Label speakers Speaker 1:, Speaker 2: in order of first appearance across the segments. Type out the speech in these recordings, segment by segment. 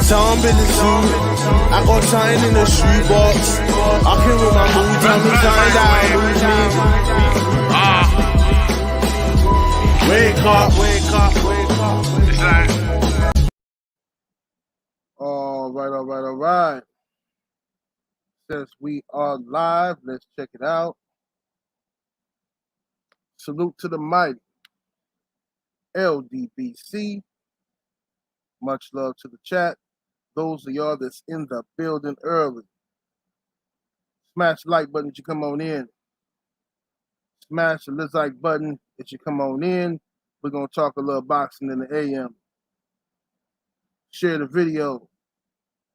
Speaker 1: Sound business suit. I got something in the shoebox. I can with my mood, tell me something that'll lose me. Wake up, wake up, wake up. It's like.
Speaker 2: All right. Since we are live, let's check it out. Salute to the mighty LDBC. Much love to the chat. Those of y'all that's in the building early, smash the like button as you come on in. Smash the like button as you come on in. We're going to talk a little boxing in the AM. Share the video.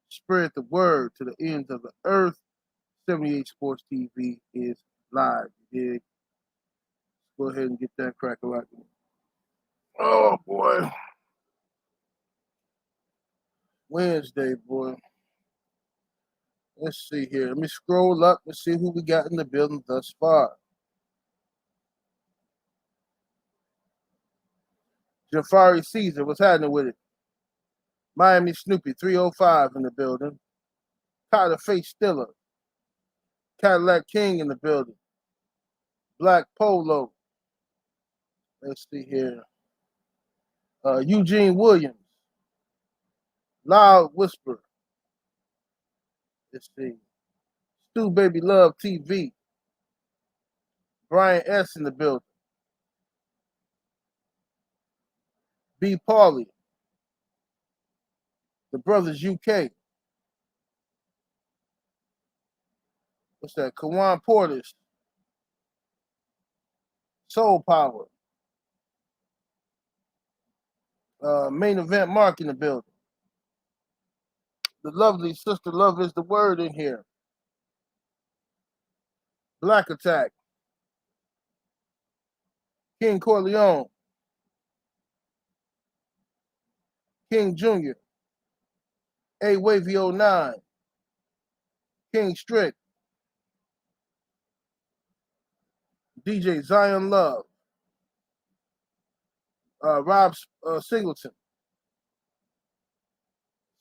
Speaker 2: Spread the word to the ends of the earth. 78 Sports TV is live. You dig? Go ahead and get that crack a lot. Oh, boy. Wednesday, boy. Let's see here. Let me scroll up and see who we got in the building thus far. Jafari Caesar, what's happening with it? Miami Snoopy, 305 in the building. Tyler Face Stiller. Cadillac King in the building. Black Polo. Let's see here. Eugene Williams. Loud Whisper. Let's see. Stu Baby Love TV. Brian S. in the building. B. Pauly. The Brothers UK. What's that? Kawan Portis. Soul Power. Main Event Mark in the building. The lovely Sister Love is the word in here. Black Attack. King Corleone. King Jr. A Wavy 09. King Strick. DJ Zion Love. Rob Singleton.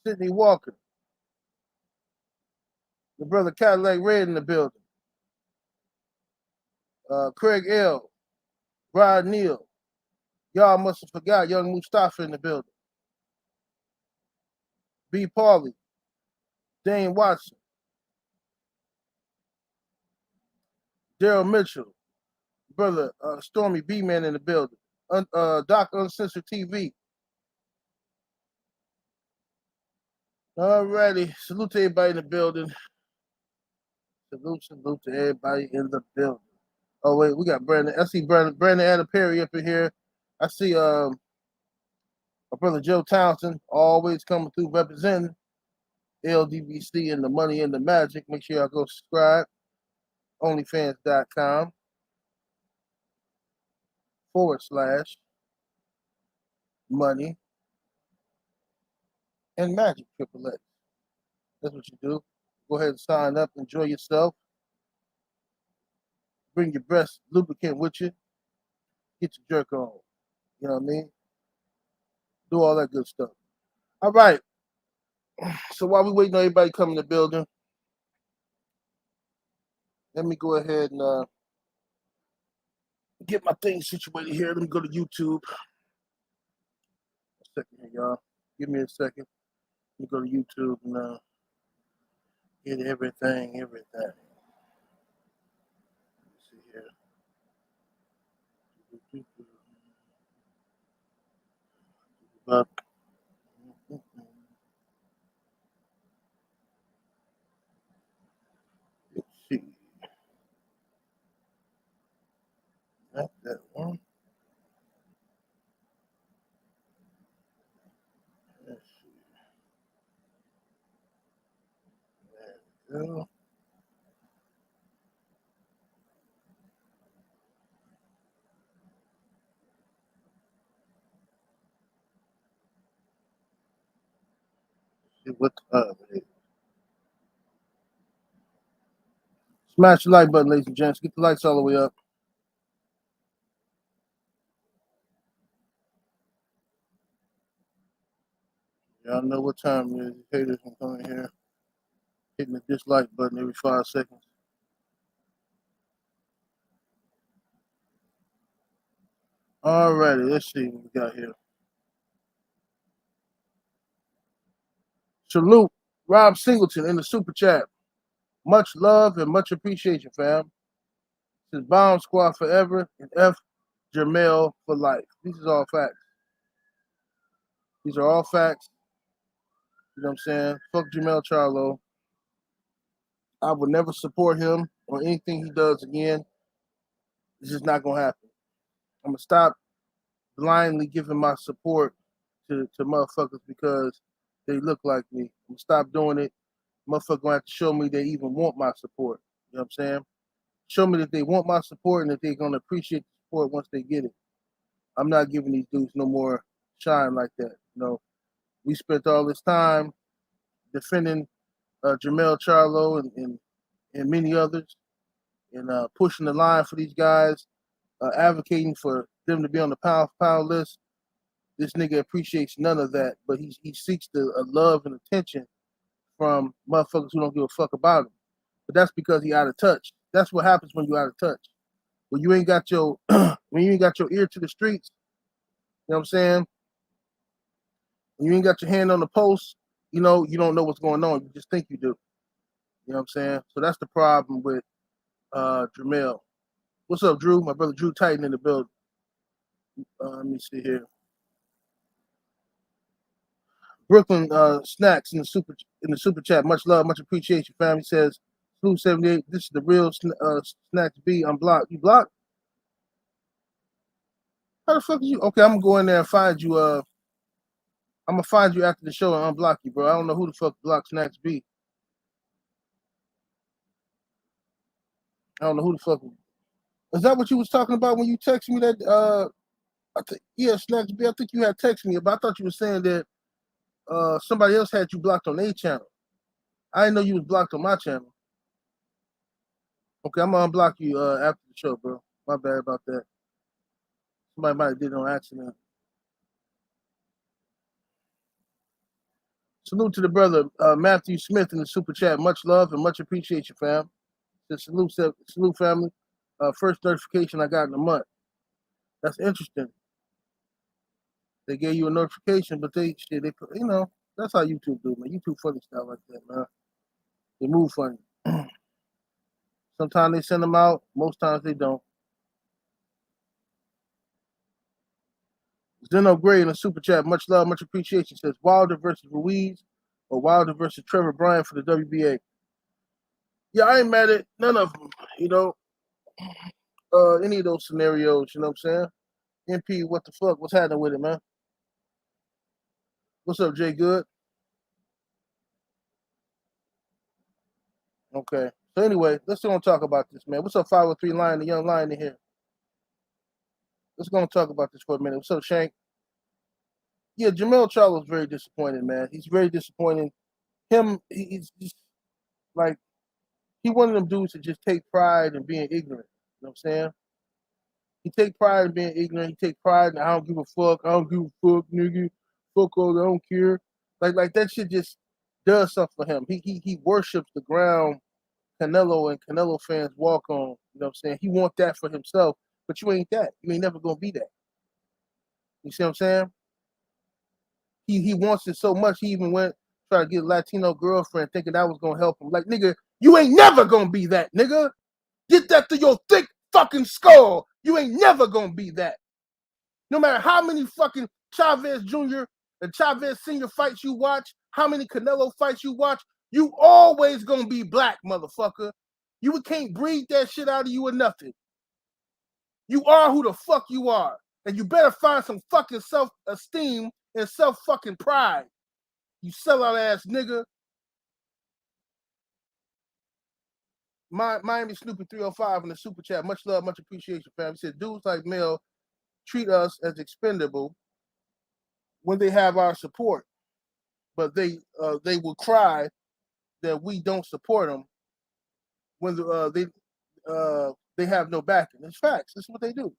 Speaker 2: Sidney Walker. The brother Cadillac Red in the building. Craig L. Rod Neal. Y'all must have forgot Young Mustafa in the building. B. Pauly. Dane Watson. Daryl Mitchell. Brother Stormy B-Man in the building. Doc Uncensored TV. Alrighty. Salute to everybody in the building. Salute to everybody in the building. Oh, wait, we got Brandon. I see Brandon Adam Perry up in here. I see my brother Joe Townsend always coming through representing LDBC and the money and the magic. Make sure y'all go subscribe. onlyfans.com/money and magic triple X. That's what you do. Go ahead and sign up. Enjoy yourself. Bring your breast lubricant with you. Get your jerk on. You know what I mean? Do all that good stuff. All right. So while we waiting on everybody to come in the building, let me go ahead and get my thing situated here. Let me go to YouTube. A second here, y'all. Give me a second. Let me go to YouTube and get everything. Let me see here. Let's see. Not that one. Let's see. There we go. See what time it is. Smash the like button, ladies and gents. Get the lights all the way up. Y'all know what time it is. Haters can come in here hitting the dislike button every 5 seconds. Alrighty, let's see what we got here. Salute Rob Singleton in the super chat. Much love and much appreciation, fam. This is Bomb Squad forever and F Jermell for life. These are all facts. These are all facts. You know what I'm saying? Fuck Jermell Charlo. I would never support him or anything he does again. It's just not gonna happen. I'm gonna stop blindly giving my support to motherfuckers because they look like me. I'm gonna stop doing it. Motherfucker gonna have to show me they even want my support. You know what I'm saying? Show me that they want my support and that they're gonna appreciate the support once they get it. I'm not giving these dudes no more shine like that. You know, we spent all this time defending Jermell Charlo and many others, and pushing the line for these guys, advocating for them to be on the pound for pound list. This nigga appreciates none of that, but he seeks the love and attention from motherfuckers who don't give a fuck about him. But that's because he out of touch. That's what happens when you out of touch. When you ain't got your when you ain't got your ear to the streets, you know what I'm saying? When you ain't got your hand on the pulse, you know, you don't know what's going on. You just think you do. You know what I'm saying? So that's the problem with Jermell. What's up, Drew? My brother Drew Titan in the building. Let me see here. Brooklyn Snacks in the super chat. Much love, much appreciation, family. Says Blue 78. This is the real Snacks B. I'm blocked. You blocked? How the fuck is you? Okay, I'm gonna go in there and find you. I'm gonna find you after the show and unblock you, bro. I don't know who the fuck blocked Snacks B. I don't know who the fuck. Is that what you was talking about when you texted me that? Yeah, Snacks B. I think you had texted me, but I thought you were saying that somebody else had you blocked on their channel. I didn't know you was blocked on my channel. Okay, I'm gonna unblock you after the show, bro. My bad about that. Somebody might have did it on accident. Salute to the brother Matthew Smith in the super chat. Much love and much appreciation, fam. Salute family. First notification I got in a month. That's interesting. They gave you a notification, but they you know, that's how YouTube do, man. YouTube funny stuff like that, man. They move funny. Sometimes they send them out. Most times they don't. Zeno Gray in the super chat. Much love, much appreciation. Says Wilder versus Ruiz or Wilder versus Trevor Bryan for the WBA. Yeah, I ain't mad at none of them. You know, any of those scenarios. You know what I'm saying? MP, what the fuck? What's happening with it, man? What's up, Jay Good? Okay. So anyway, let's go and talk about this, man. What's up, 503 Lion, the young lion in here? Let's go and talk about this for a minute. What's up, Shank? Yeah, Jermell Charlo is very disappointed, man. He's very disappointed. He's just like, he one of them dudes that just take pride in being ignorant. You know what I'm saying? He take pride in being ignorant. He take pride in I don't give a fuck. I don't give a fuck, nigga. Fuck all. I don't care. Like that shit just does something for him. He worships the ground Canelo and Canelo fans walk on. You know what I'm saying? He want that for himself, but you ain't that. You ain't never gonna be that. You see what I'm saying? He wants it so much. He even went try to get a Latino girlfriend, thinking that was gonna help him. Like, nigga, you ain't never gonna be that, nigga. Get that through your thick fucking skull. You ain't never gonna be that. No matter how many fucking Chavez Jr. and Chavez Sr. fights you watch, how many Canelo fights you watch, you always gonna be black, motherfucker. You can't breed that shit out of you or nothing. You are who the fuck you are. And you better find some fucking self-esteem and self-fucking pride. You sellout ass nigga. Miami Snoopy 305 in the super chat. Much love, much appreciation, fam. He said, dudes like Mel treat us as expendable when they have our support, but they will cry that we don't support them when they have no backing. It's facts. That's what they do.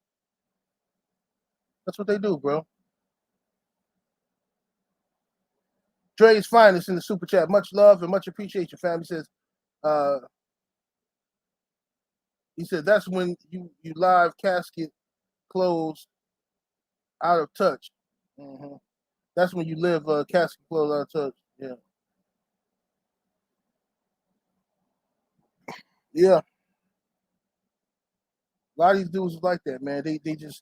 Speaker 2: That's what they do, bro. Dre's finest in the super chat. Much love and much appreciation, fam. He said that's when you live casket closed out of touch. Mm-hmm. That's when you live casket closed out of touch. Yeah. Yeah. A lot of these dudes is like that, man. They just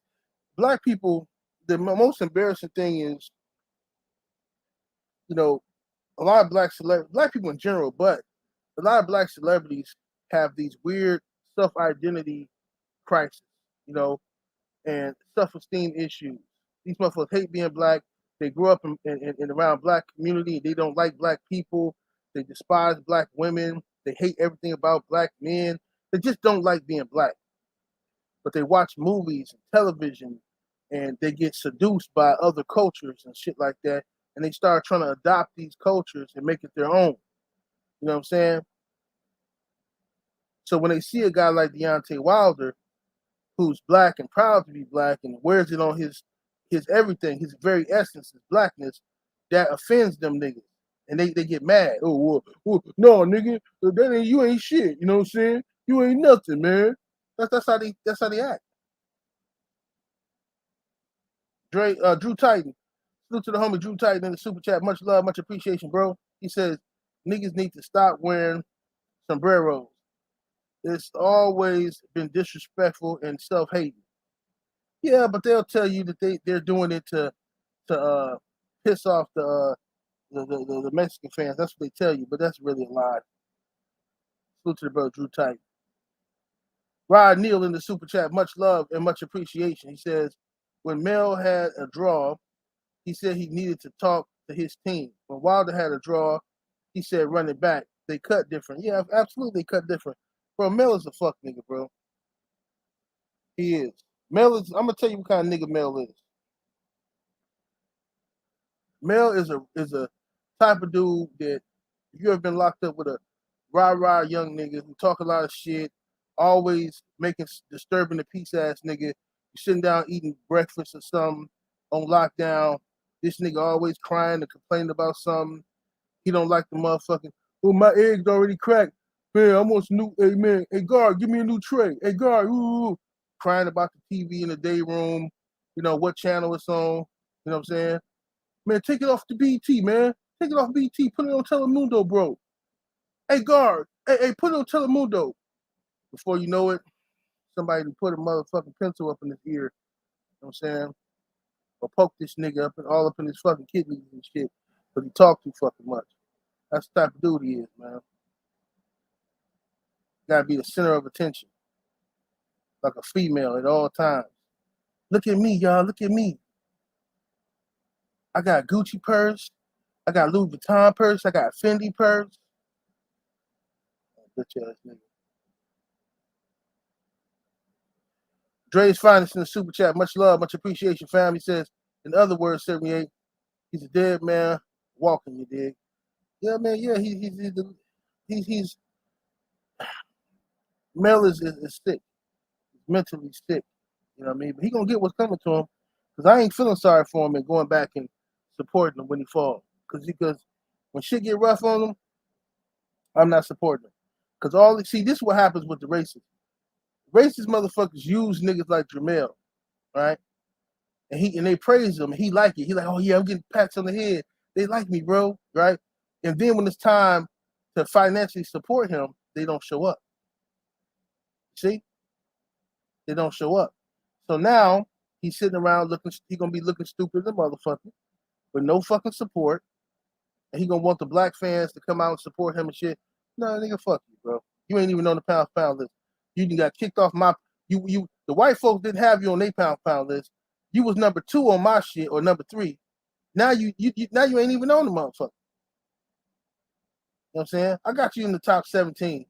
Speaker 2: black people. The most embarrassing thing is, you know, a lot of black people in general, but a lot of black celebrities have these weird self-identity crisis, you know, and self-esteem issues. These motherfuckers hate being black. They grew up in around black community. They don't like black people. They despise black women. They hate everything about black men. They just don't like being black. But they watch movies and television and they get seduced by other cultures and shit like that. And they start trying to adopt these cultures and make it their own. You know what I'm saying? So when they see a guy like Deontay Wilder, who's black and proud to be black and wears it on his everything, his very essence, his blackness, that offends them niggas. And they get mad. Oh, no, nigga, you ain't shit. You know what I'm saying? You ain't nothing, man. That's how they act. Drew Titan. Salute to the homie Drew Titan in the super chat. Much love, much appreciation, bro. He says niggas need to stop wearing sombreros. It's always been disrespectful and self-hating. Yeah, but they'll tell you that they're doing it to piss off the Mexican fans. That's what they tell you, but that's really a lie. Salute to the brother Drew Titan. Rod Neal in the super chat. Much love and much appreciation. He says when Mel had a draw, he said he needed to talk to his team. When Wilder had a draw, he said run it back. They cut different. Yeah, absolutely, they cut different. Bro, Mel is a fuck nigga, bro. He is. Mel is. I'm gonna tell you what kind of nigga Mel is. Mel is a type of dude that if you ever been locked up with a rah young nigga who talk a lot of shit, always disturbing the peace ass nigga. You sitting down eating breakfast or something on lockdown. This nigga always crying and complaining about something. He don't like the motherfucking. Oh, my eggs already cracked. Man, I want some new. Hey man, hey guard, give me a new tray. Hey guard, ooh, crying about the TV in the day room. You know what channel it's on. You know what I'm saying? Man, take it off the BT, man. Take it off BT. Put it on Telemundo, bro. Hey guard, hey, put it on Telemundo. Before you know it, somebody put a motherfucking pencil up in his ear. You know what I'm saying? Or poke this nigga up and all up in his fucking kidneys and shit. Because he talk too fucking much. That's the type of dude he is, man. Gotta be the center of attention. Like a female at all times. Look at me, y'all. Look at me. I got Gucci purse. I got Louis Vuitton purse. I got Fendi purse. Bitch ass nigga. Dre's finest in the super chat. Much love, much appreciation, fam. He says, in other words, 78, he's a dead man walking, you dig? Yeah, man, yeah, he's Mel is sick. He's mentally sick. You know what I mean? But he gonna get what's coming to him. Because I ain't feeling sorry for him and going back and supporting him when he falls. Because when shit get rough on him, I'm not supporting him. Because this is what happens with the racists. Racist motherfuckers use niggas like Jermell, right? And they praise him. And he like it. He like, oh yeah, I'm getting pats on the head. They like me, bro, right? And then when it's time to financially support him, they don't show up. See? They don't show up. So now he's sitting around he's gonna be looking stupid as a motherfucker with no fucking support. And he gonna want the black fans to come out and support him and shit. No, nigga, fuck you, bro. You ain't even on the pound for pound list. You got kicked off my the white folks didn't have you on their pound for pound list. You was number 2 on my shit or number 3. Now you ain't even on the motherfucker. You know what I'm saying? I got you in the top 17.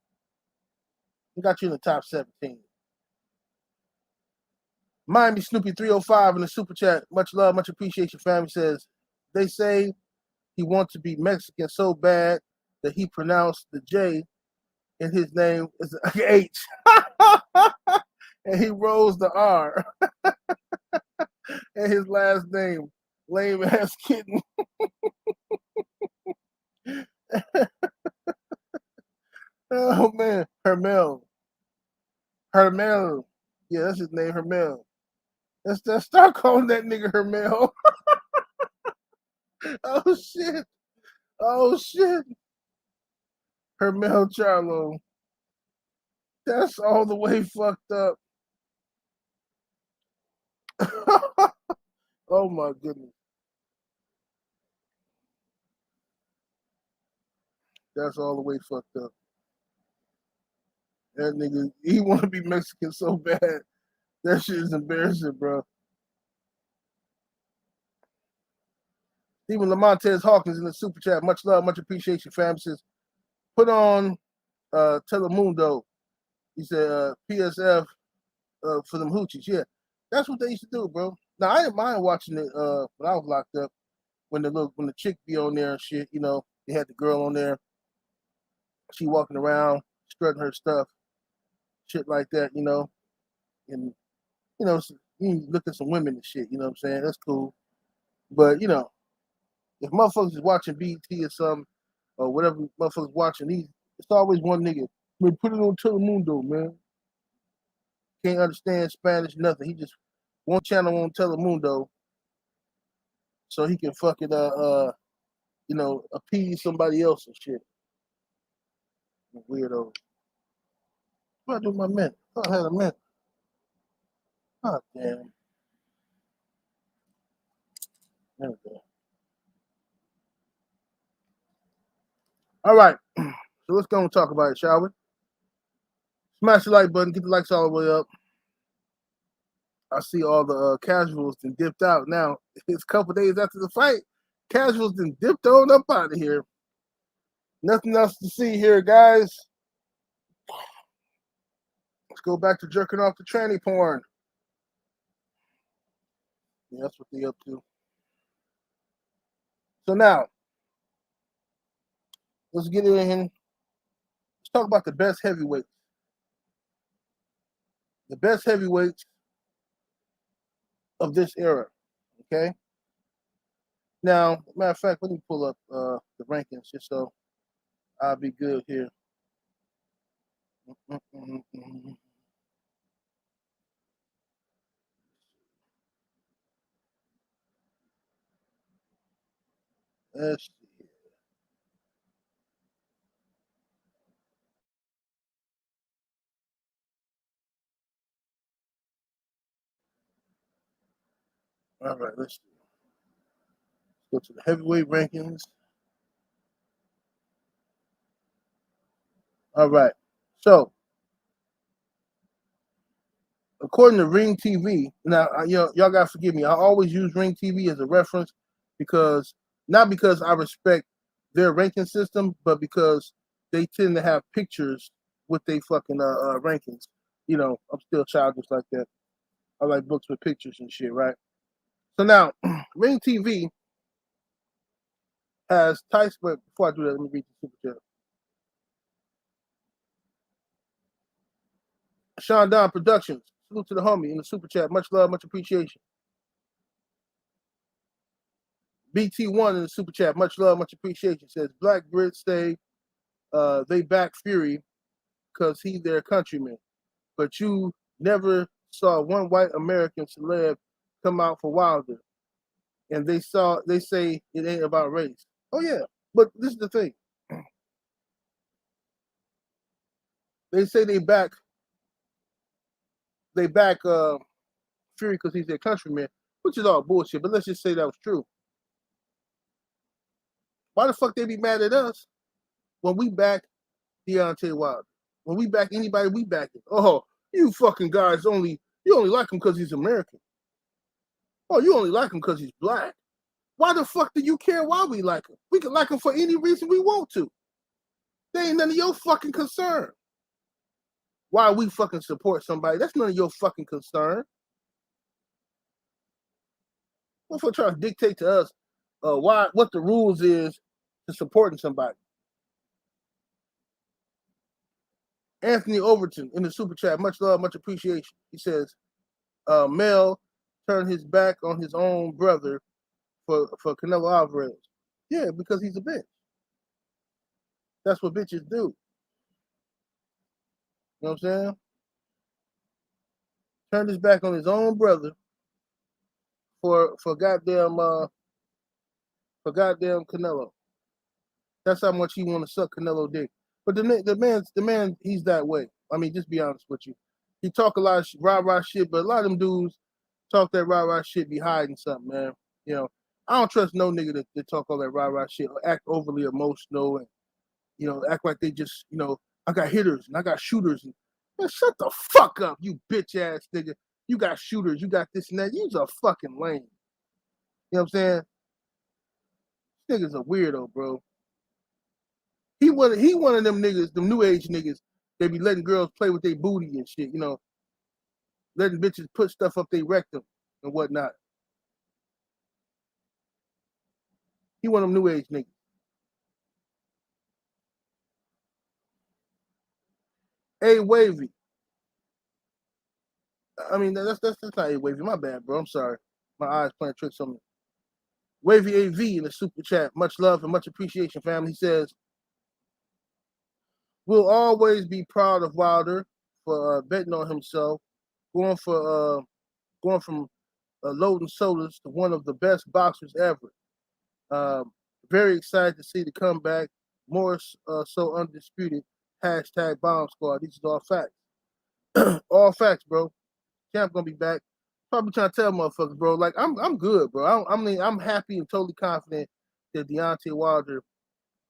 Speaker 2: I got you in the top 17. Miami Snoopy 305 in the super chat. Much love, much appreciation. Family says they say he wants to be Mexican so bad that he pronounced the J in his name as an H. And he rolls the R. And his last name, lame ass kitten. Oh man, Jermell. Yeah, that's his name, Jermell. Let's start calling that nigga Jermell. Oh shit. Oh shit. Jermell Charlo. That's all the way fucked up. Oh my goodness. That's all the way fucked up. That nigga, he want to be Mexican so bad. That shit is embarrassing, bro. Even Lamontez Hawkins in the super chat. Much love, much appreciation, fam. Says, put on Telemundo. He said PSF for them hoochies. Yeah, that's what they used to do, bro. Now I didn't mind watching it when I was locked up. When the chick be on there and shit, you know, they had the girl on there. She walking around, strutting her stuff, shit like that, you know. And you know, you look at some women and shit. You know what I'm saying? That's cool. But you know, if motherfuckers is watching BT or something or whatever motherfuckers watching, it's always one nigga. Man, put it on Telemundo, man. Can't understand Spanish, nothing. He just one channel on Telemundo so he can fucking you know, appease somebody else and shit. Weirdo. What I do with my mint? I had a mint. God damn. There we go. All right. So let's go and talk about it, shall we? Smash the like button, get the likes all the way up. I see all the casuals and dipped out now. It's a couple days after the fight. Casuals then dipped on up out of here. Nothing else to see here, guys. Let's go back to jerking off the tranny porn. Yeah, that's what they up to. So now, let's get in. Let's talk about the best heavyweights. The best heavyweights of this era. Okay. Now, matter of fact, let me pull up the rankings just so I'll be good here. Let's see. All right, let's go to the heavyweight rankings. All right. So, according to Ring TV, now y'all gotta forgive me. I always use Ring TV as a reference because not because I respect their ranking system, but because they tend to have pictures with they fucking rankings. You know, I'm still childish like that. I like books with pictures and shit, right? So now, Ring TV has Tyson. But before I do that, let me read the super chat. Sean Don Productions. Salute to the homie in the super chat. Much love, much appreciation. BT1 in the super chat. Much love, much appreciation. Says Black Brits say they back Fury because he their countryman. But you never saw one white American celeb come out for Wilder. And they say it ain't about race. Oh yeah. But this is the thing. They say they back Fury because he's their countryman, which is all bullshit. But let's just say that was true. Why the fuck they be mad at us when we back Deontay Wilder? When we back anybody, we back it. Oh, you fucking guys you only like him because he's American. Oh, you only like him because he's black. Why the fuck do you care why we like him? We can like him for any reason we want to. They ain't none of your fucking concern. Why we fucking support somebody, that's none of your fucking concern. What for trying to dictate to us what the rules is to supporting somebody? Anthony Overton in the super chat, much love, much appreciation. He says, Mel turned his back on his own brother for Canelo Alvarez. Yeah, because he's a bitch. That's what bitches do. You know what I'm saying? Turned his back on his own brother for goddamn Canelo. That's how much he want to suck Canelo dick. But the man, he's that way. I mean, just be honest with you. He talk a lot of rah-rah shit, but a lot of them dudes talk that rah-rah shit be hiding something, man. You know, I don't trust no nigga that talk all that rah-rah shit or act overly emotional and, you know, act like they just, you know, I got hitters and I got shooters. And, man, shut the fuck up, you bitch ass nigga. You got shooters, you got this and that. You's a fucking lame. You know what I'm saying? This nigga's a weirdo, bro. He one of them niggas, them new age niggas, they be letting girls play with their booty and shit, you know, letting bitches put stuff up their rectum and whatnot. He one of them new age niggas. A Wavy. I mean, that's not A Wavy. My bad, bro. I'm sorry. My eyes playing tricks on me. Wavy AV in the super chat. Much love and much appreciation, family. He says, we'll always be proud of Wilder for betting on himself, going from loading sodas to one of the best boxers ever. Very excited to see the comeback. More so undisputed. Hashtag bomb squad. These are all facts. All facts, bro. Champ gonna be back. Probably trying to tell motherfuckers, bro. Like I'm good, bro. I'm happy and totally confident that Deontay Wilder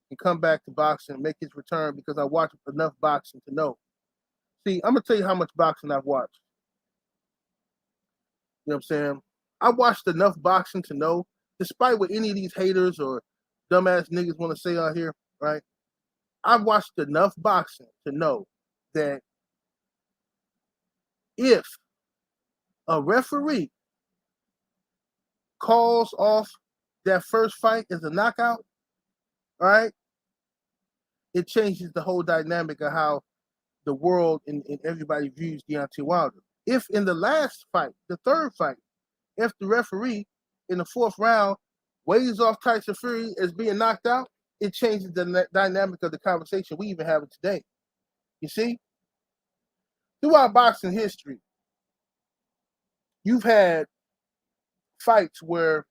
Speaker 2: can come back to boxing and make his return because I watched enough boxing to know. See, I'm gonna tell you how much boxing I've watched. You know what I'm saying? I watched enough boxing to know, despite what any of these haters or dumbass niggas want to say out here, right? I've watched enough boxing to know that if a referee calls off that first fight as a knockout, right? It changes the whole dynamic of how the world and everybody views Deontay Wilder. If in the last fight, the third fight, if the referee in the fourth round waves off Tyson Fury as being knocked out, it changes the dynamic of the conversation we even having today. You see? Throughout boxing history, you've had fights where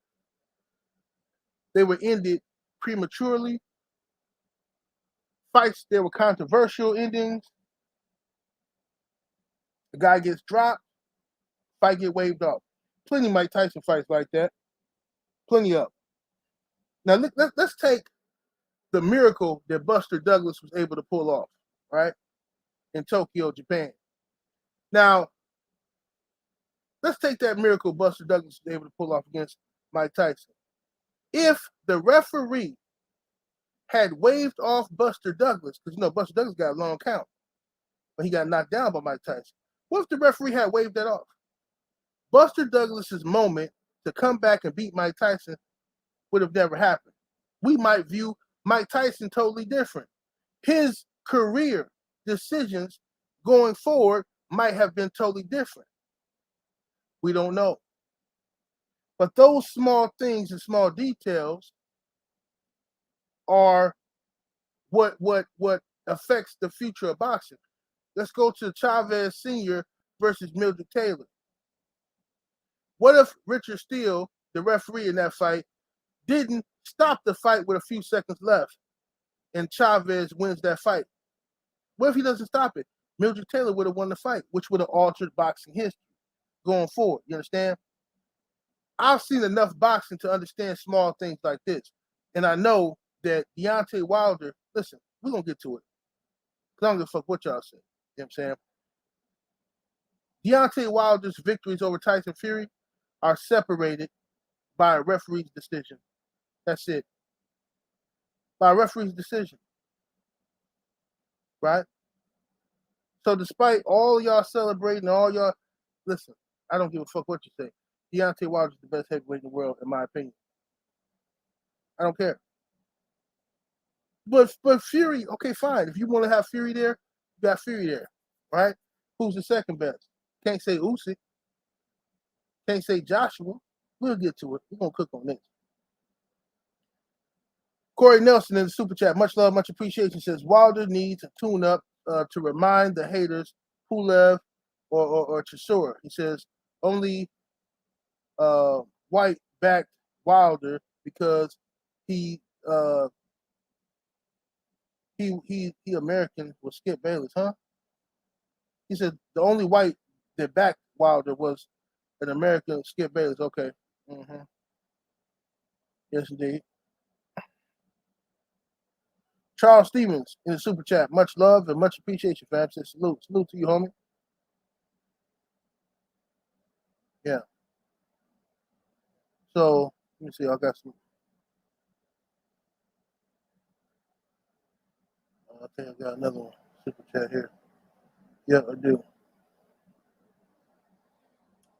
Speaker 2: they were ended prematurely, fights that were controversial endings. The guy gets dropped, fight get waved off. Plenty of Mike Tyson fights like that. Plenty of. Now let's take the miracle that Buster Douglas was able to pull off, right? In Tokyo, Japan. Now, let's take that miracle Buster Douglas was able to pull off against Mike Tyson. If the referee had waved off Buster Douglas, because you know Buster Douglas got a long count, but he got knocked down by Mike Tyson. What if the referee had waved that off? Buster Douglas's moment to come back and beat Mike Tyson would have never happened. We might view Mike Tyson totally different. His career decisions going forward might have been totally different. We don't know. But those small things and small details are what affects the future of boxing. Let's go to Chavez Sr. versus Mildred Taylor. What if Richard Steele, the referee in that fight, didn't stop the fight with a few seconds left and Chavez wins that fight? What if he doesn't stop it? Mildred Taylor would have won the fight, which would have altered boxing history going forward. You understand? I've seen enough boxing to understand small things like this. And I know that Deontay Wilder, listen, we're going to get to it. Because I don't give a fuck what y'all say. You know what I'm saying? Deontay Wilder's victories over Tyson Fury are separated by a referee's decision. That's it. By a referee's decision. Right? So despite all y'all celebrating, all y'all, listen, I don't give a fuck what you say. Deontay Wilder is the best heavyweight in the world, in my opinion. I don't care. But Fury, okay, fine. If you want to have Fury there, you got Fury there, right? Who's the second best? Can't say Usyk. Can't say Joshua. We'll get to it. We're gonna cook on this. Corey Nelson in the super chat, much love, much appreciation, says Wilder needs a tune-up to remind the haters Pulev or Chisora. He says only White backed Wilder because he American was Skip Bayless, huh? He said the only white that backed Wilder was an American, Skip Bayless. Okay. Mm-hmm. Yes, indeed. Charles Stevens in the super chat. Much love and much appreciation, fam. Says salute. Salute to you, homie. Yeah. So, let me see. I got some. I think I got another one. Super chat here. Yeah, I do.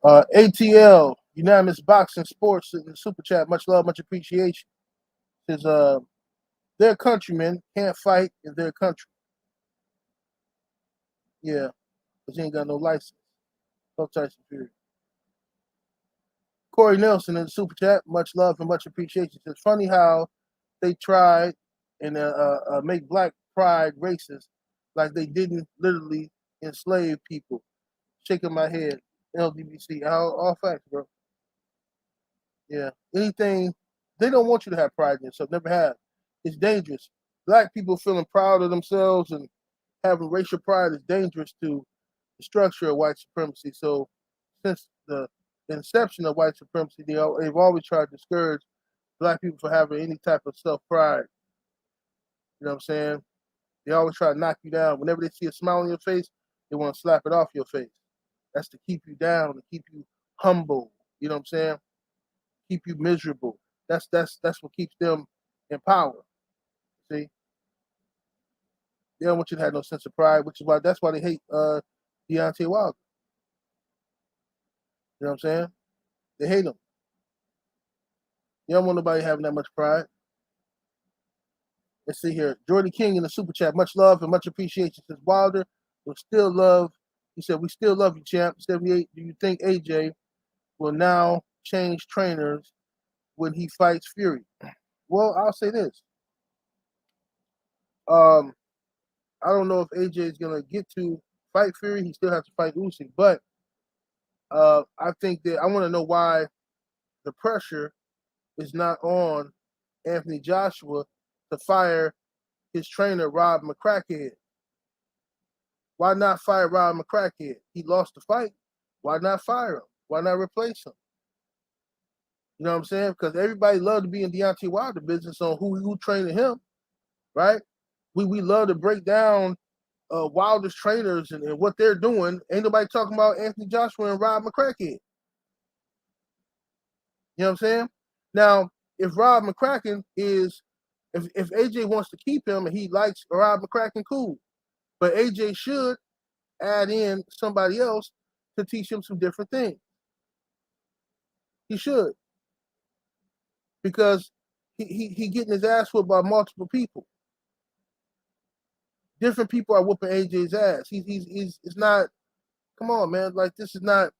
Speaker 2: ATL, Unanimous Boxing Sports in the super chat. Much love, much appreciation. Says their countrymen can't fight in their country. Yeah, because he ain't got no license. No Tyson Fury. Corey Nelson in the super chat. Much love and much appreciation. Says funny how they tried and make black pride racist, like they didn't literally enslave people. Shaking my head. LDBC. All facts, bro. Yeah. Anything, they don't want you to have pride in yourself. Never have. It's dangerous. Black people feeling proud of themselves and having racial pride is dangerous to the structure of white supremacy. So since the inception of white supremacy, they've always tried to discourage black people from having any type of self-pride. You know what I'm saying? They always try to knock you down. Whenever they see a smile on your face, they want to slap it off your face. That's to keep you down, to keep you humble. You know what I'm saying? Keep you miserable. That's what keeps them in power. See? They don't want you to have no sense of pride, which is why they hate Deontay Wilder. You know what I'm saying? They hate him. You don't want nobody having that much pride. Let's see here. Jordan King in the super chat. Much love and much appreciation. Says Wilder will still love. He said, we still love you, champ. 78. Do you think AJ will now change trainers when he fights Fury? Well, I'll say this. I don't know if AJ is gonna get to fight Fury. He still has to fight Usyk, but I think that I want to know why the pressure is not on Anthony Joshua to fire his trainer Rob McCracken. Why not fire Rob McCracken? He lost the fight. Why not fire him? Why not replace him? You know what I'm saying? Because everybody loved to be in Deontay Wilder business on who training him, right? We love to break down Wilder's trainers and what they're doing. Ain't nobody talking about Anthony Joshua and Rob McCracken. You know what I'm saying? Now, if Rob McCracken is, if AJ wants to keep him and he likes Rob McCracken, cool. But AJ should add in somebody else to teach him some different things. He should. Because he getting his ass whooped by multiple people. Different people are whooping AJ's ass. It's not, come on, man. Like, this is not,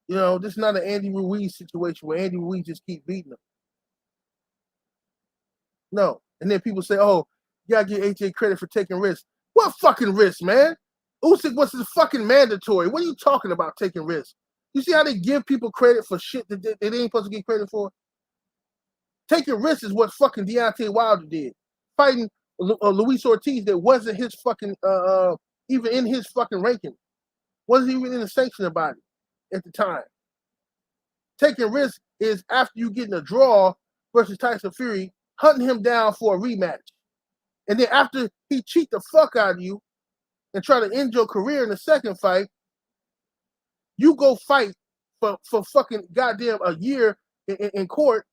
Speaker 2: this is not an Andy Ruiz situation where Andy Ruiz just keep beating him. No. And then people say, oh, you gotta give AJ credit for taking risks. What fucking risks, man? Usyk was fucking mandatory. What are you talking about taking risks? You see how they give people credit for shit that they ain't supposed to get credit for? Taking risks is what fucking Deontay Wilder did. Fighting Luis Ortiz that wasn't his fucking, even in his fucking ranking. Wasn't even in the sanction about it at the time. Taking risks is after you getting a draw versus Tyson Fury, hunting him down for a rematch. And then after he cheat the fuck out of you and try to end your career in the second fight, you go fight for fucking goddamn a year in court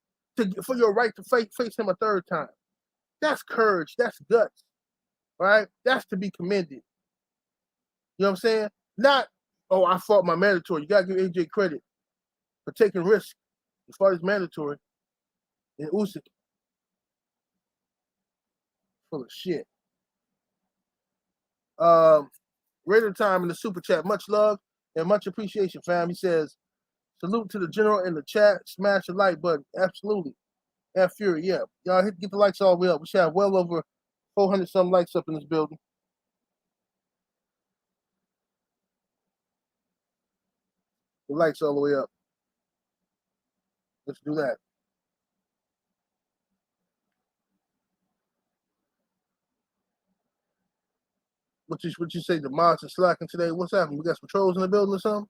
Speaker 2: for your right to face him a third time. That's courage. That's guts. Right? That's to be commended. You know what I'm saying? Not, oh, I fought my mandatory. You got to give AJ credit for taking risks as far as mandatory. And Usyk. Full of shit. Raider Time in the super chat. Much love and much appreciation, fam. He says, salute to the general in the chat. Smash the like button. Absolutely. F Fury, yeah. Y'all get the likes all the way up. We should have well over 400 some likes up in this building. The likes all the way up. Let's do that. What you say? The mods are slacking today. What's happening? We got some trolls in the building or something?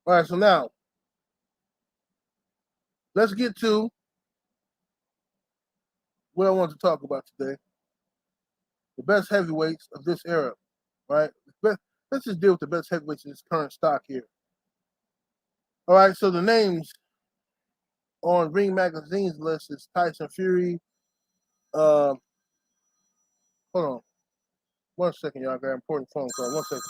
Speaker 2: All right, so now let's get to what I want to talk about today. The best heavyweights of this era, right? Let's just deal with the best heavyweights in this current stock here. All right, so the names on Ring Magazine's list is Tyson Fury. Hold on. 1 second, y'all. I got an important phone call. 1 second.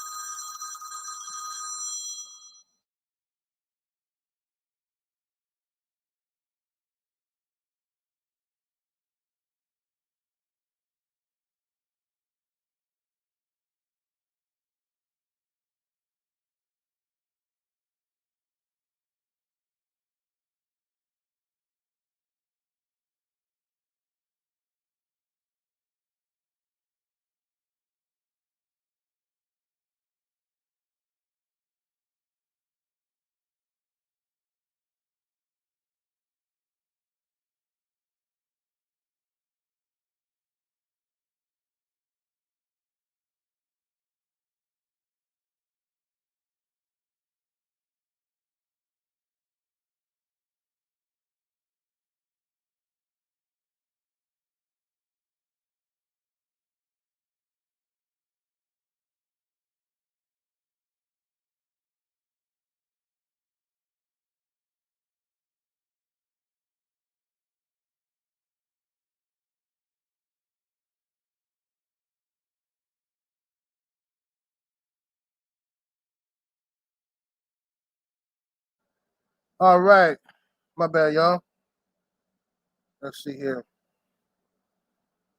Speaker 2: All right. My bad, y'all. Let's see here.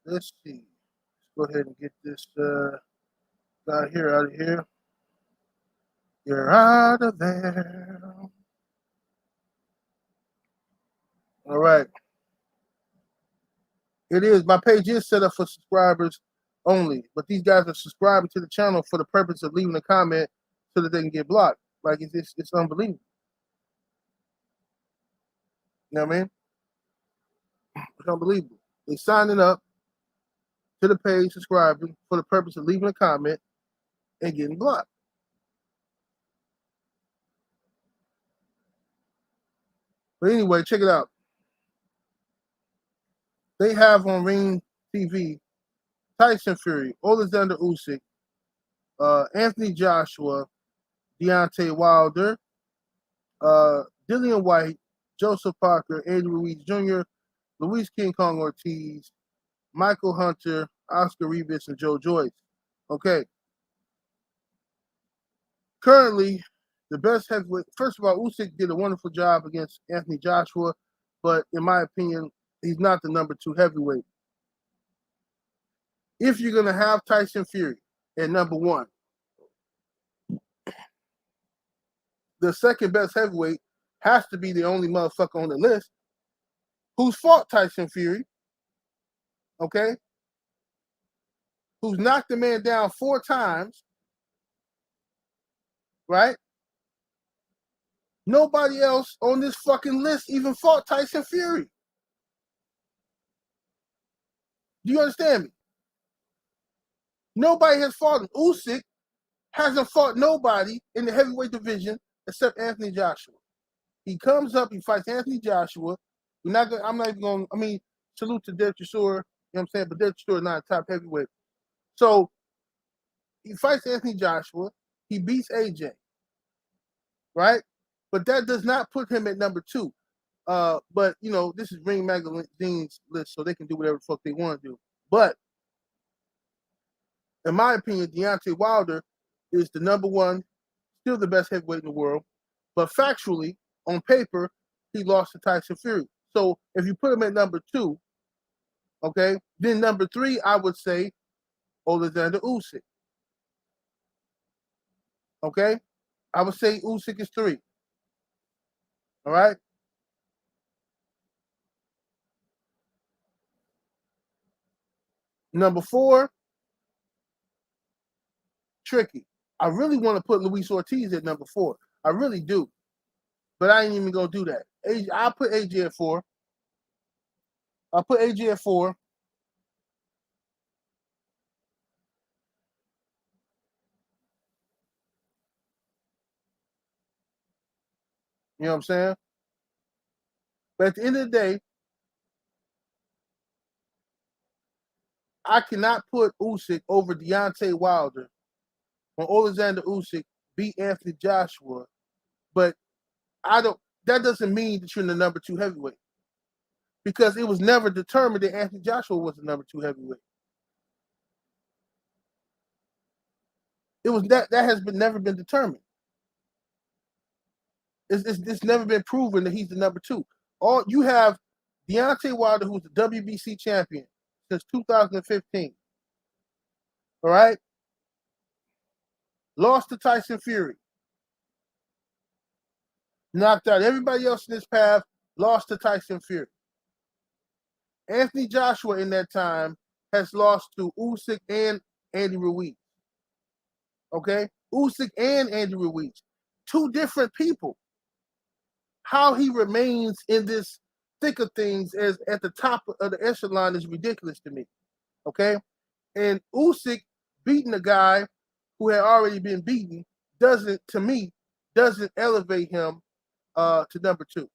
Speaker 2: Let's see. Let's go ahead and get this guy here out of here. You're out of there. All right. It is. My page is set up for subscribers only, but these guys are subscribing to the channel for the purpose of leaving a comment so that they can get blocked. Like it's unbelievable. You know what I mean? It's unbelievable. They signing up to the page, subscribing for the purpose of leaving a comment and getting blocked. But anyway, check it out. They have on Ring TV Tyson Fury, Alexander Usyk, Anthony Joshua, Deontay Wilder, Dillian White, Joseph Parker, Andy Ruiz Jr., Luis King Kong Ortiz, Michael Hunter, Oscar Rivas, and Joe Joyce. Okay. Currently, the best heavyweight. First of all, Usyk did a wonderful job against Anthony Joshua, but in my opinion, he's not the number 2 heavyweight. If you're gonna have Tyson Fury at number 1, the second best heavyweight has to be the only motherfucker on the list who's fought Tyson Fury, okay? Who's knocked the man down 4 times, right? Nobody else on this fucking list even fought Tyson Fury. Do you understand me? Nobody has fought him. Usyk hasn't fought nobody in the heavyweight division except Anthony Joshua. He comes up, he fights Anthony Joshua. I'm not even going, salute to Deontay Wilder, you know what I'm saying? But Deontay Wilder is not a top heavyweight. So he fights Anthony Joshua. He beats AJ, right? But that does not put him at number 2. But, this is Ring Magazine's list, so they can do whatever the fuck they want to do. But in my opinion, Deontay Wilder is the number 1, still the best heavyweight in the world. But factually, on paper, he lost to Tyson Fury. So if you put him at number 2, okay, then number 3, I would say Alexander Usyk. Okay? I would say Usyk is 3. All right. Number 4, tricky. I really want to put Luis Ortiz at number 4. I really do. But I ain't even going to do that. I'll put AJ at 4. I'll put AJ at 4. You know what I'm saying? But at the end of the day, I cannot put Usyk over Deontay Wilder when Alexander Usyk beat Anthony Joshua. But that doesn't mean that you're in the number 2 heavyweight. Because it was never determined that Anthony Joshua was the number 2 heavyweight. It was that has never been determined. It's never been proven that he's the number 2. All you have Deontay Wilder, who's the WBC champion since 2015. All right, lost to Tyson Fury, knocked out everybody else in his path, lost to Tyson Fury. Anthony Joshua in that time has lost to Usyk and Andy Ruiz. Okay, Usyk and Andy Ruiz, 2 different people. How he remains in this thick of things as at the top of the echelon is ridiculous to me. Okay, and Usyk beating a guy who had already been beaten doesn't elevate him to number 2.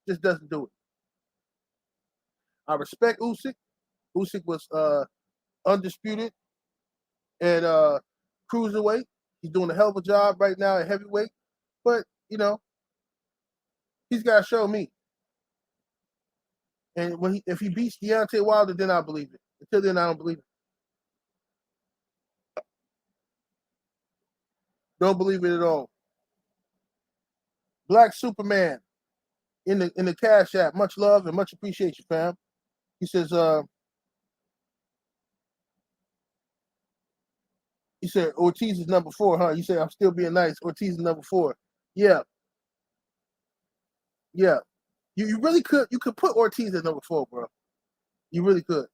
Speaker 2: Just doesn't do it. I respect Usyk. Usyk was undisputed at cruiserweight. He's doing a hell of a job right now at heavyweight. But he's got to show me. And if he beats Deontay Wilder, then I'll believe it. Until then, I don't believe it. Don't believe it at all. Black Superman in the Cash App. Much love and much appreciation, fam. He says, he said Ortiz is number 4, huh? You say I'm still being nice. Ortiz is number 4. Yeah. Yeah. You really could. You could put Ortiz at number 4, bro. You really could.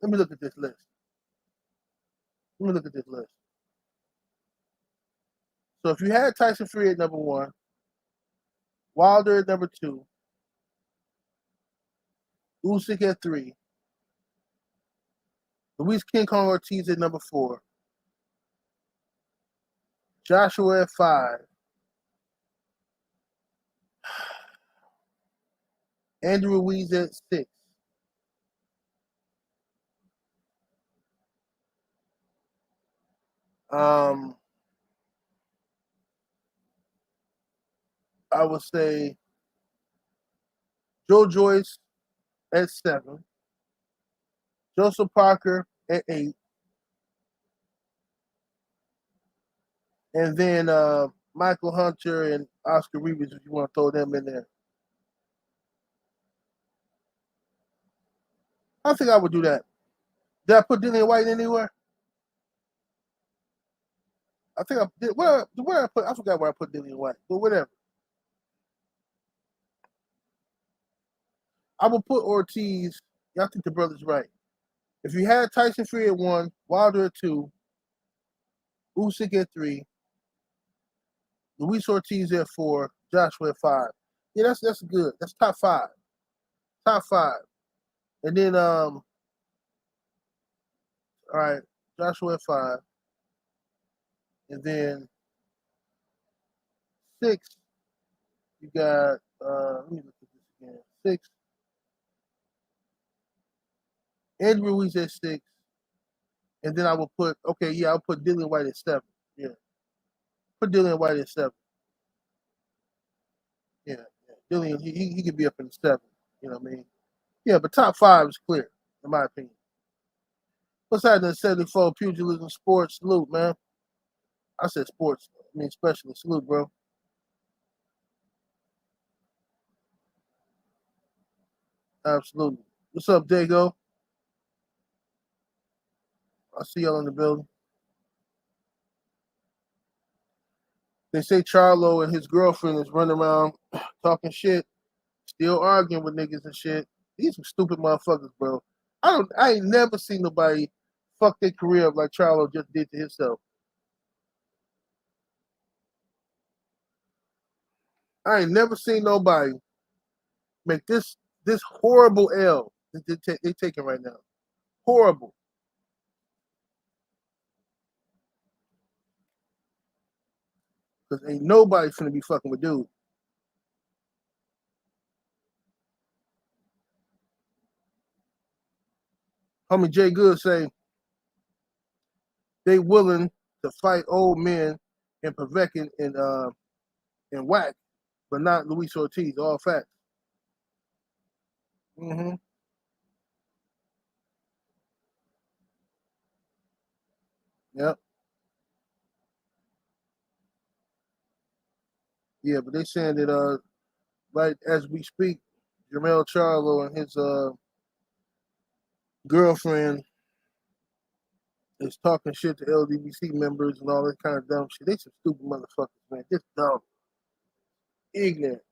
Speaker 2: Let me look at this list. So if you had Tyson Fury at number 1, Wilder at number 2, Usyk at 3, Luis King Kong Ortiz at number 4, Joshua at 5, Andrew Ruiz at 6, I would say Joe Joyce at 7, Joseph Parker at 8, and then Michael Hunter and Oscar Rivas, if you want to throw them in there. I think I would do that. Did I put Dillian White anywhere? I think I did. Where I put? I forgot where I put Dillian White, but whatever. I will put Ortiz. I think the brother's right. If you had Tyson Fury at 1, Wilder at 2, Usyk at 3, Luis Ortiz at 4, Joshua at 5. Yeah, that's good. That's top 5. Top 5. And then all right, Joshua at 5. And then 6, you got let me look at this again. 6, Andrew Ruiz at 6. And then I will put I'll put Dillian White at 7. Yeah. Put Dillian White at 7. Yeah. Dillian, he could be up in the 7. You know what I mean? Yeah, but top 5 is clear, in my opinion. What's happening in 74 pugilism sports? Salute, man. I said sports. I mean specialist. Salute, bro. Absolutely. What's up, Dago? I see y'all in the building. They say Charlo and his girlfriend is running around talking shit, still arguing with niggas and shit. These some stupid motherfuckers, bro. I ain't never seen nobody fuck their career up like Charlo just did to himself. I ain't never seen nobody make this horrible L that they taking right now. Horrible. Because ain't nobody finna be fucking with dude. Homie Jay Good say they willing to fight old men and Povetkin and Whack, but not Luis Ortiz. All facts. Mm-hmm. Yep. Yeah, but they saying that right as we speak, Jermell Charlo and his girlfriend is talking shit to LDBC members and all that kind of dumb shit. They some stupid motherfuckers, man. Just dumb, ignorant.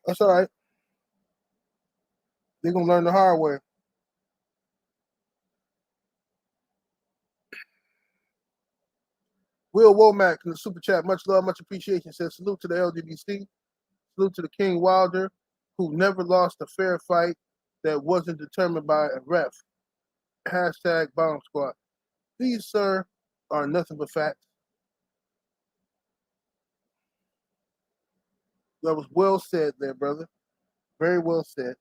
Speaker 2: That's all right. They're gonna learn the hard way. Will Womack in the super chat, much love, much appreciation. Says salute to the LDBC, salute to the King Wilder, who never lost a fair fight that wasn't determined by a ref. Hashtag Bomb Squad. These, sir, are nothing but facts. That was well said there, brother. Very well said.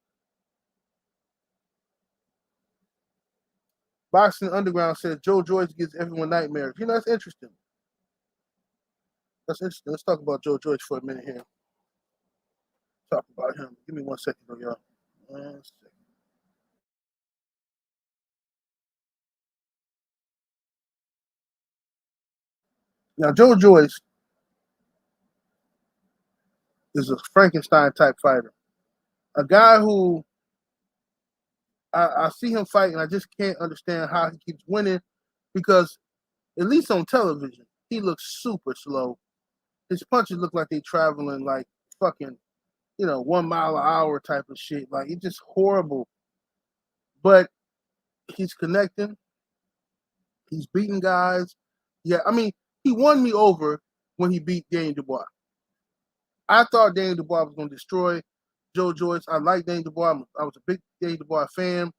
Speaker 2: Boxing Underground says Joe Joyce gives everyone nightmares. You know, that's interesting. That's interesting. Let's talk about Joe Joyce for a minute here. Talk about him. Give me 1 second, though, y'all. 1 second. Now, Joe Joyce is a Frankenstein type fighter. A guy who I see him fight and I just can't understand how he keeps winning because, at least on television, he looks super slow. His punches look like they traveling like fucking, 1 mile an hour type of shit. Like, it's just horrible. But he's connecting. He's beating guys. Yeah, I mean, he won me over when he beat Daniel Dubois. I thought Daniel Dubois was going to destroy Joe Joyce. I like Daniel Dubois. I was a big Daniel Dubois fan.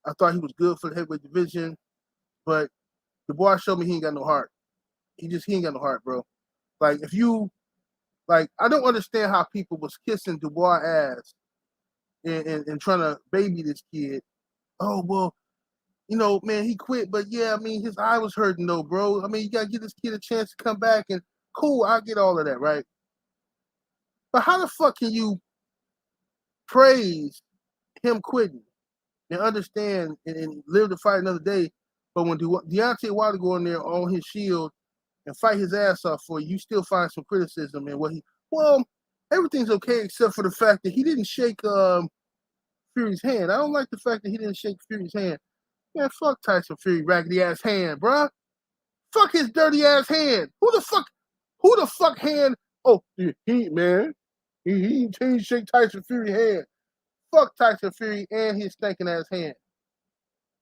Speaker 2: I thought he was good for the heavyweight division. But Dubois showed me he ain't got no heart. He ain't got no heart, bro. Like, I don't understand how people was kissing Dubois' ass and trying to baby this kid. Oh, well, man, he quit. But, yeah, I mean, his eye was hurting, though, bro. I mean, you got to give this kid a chance to come back. And, cool, I get all of that, right? But how the fuck can you praise him quitting and understand and live to fight another day? But when Deontay Wilder go in there on his shield and fight his ass off for you still find some criticism in everything's okay except for the fact that he didn't shake Fury's hand. I don't like the fact that he didn't shake Fury's hand. Man, fuck Tyson Fury, raggedy ass hand, bruh. Fuck his dirty ass hand. Who the fuck hand? Oh, man. He didn't shake Tyson Fury's hand. Fuck Tyson Fury and his stinking ass hand.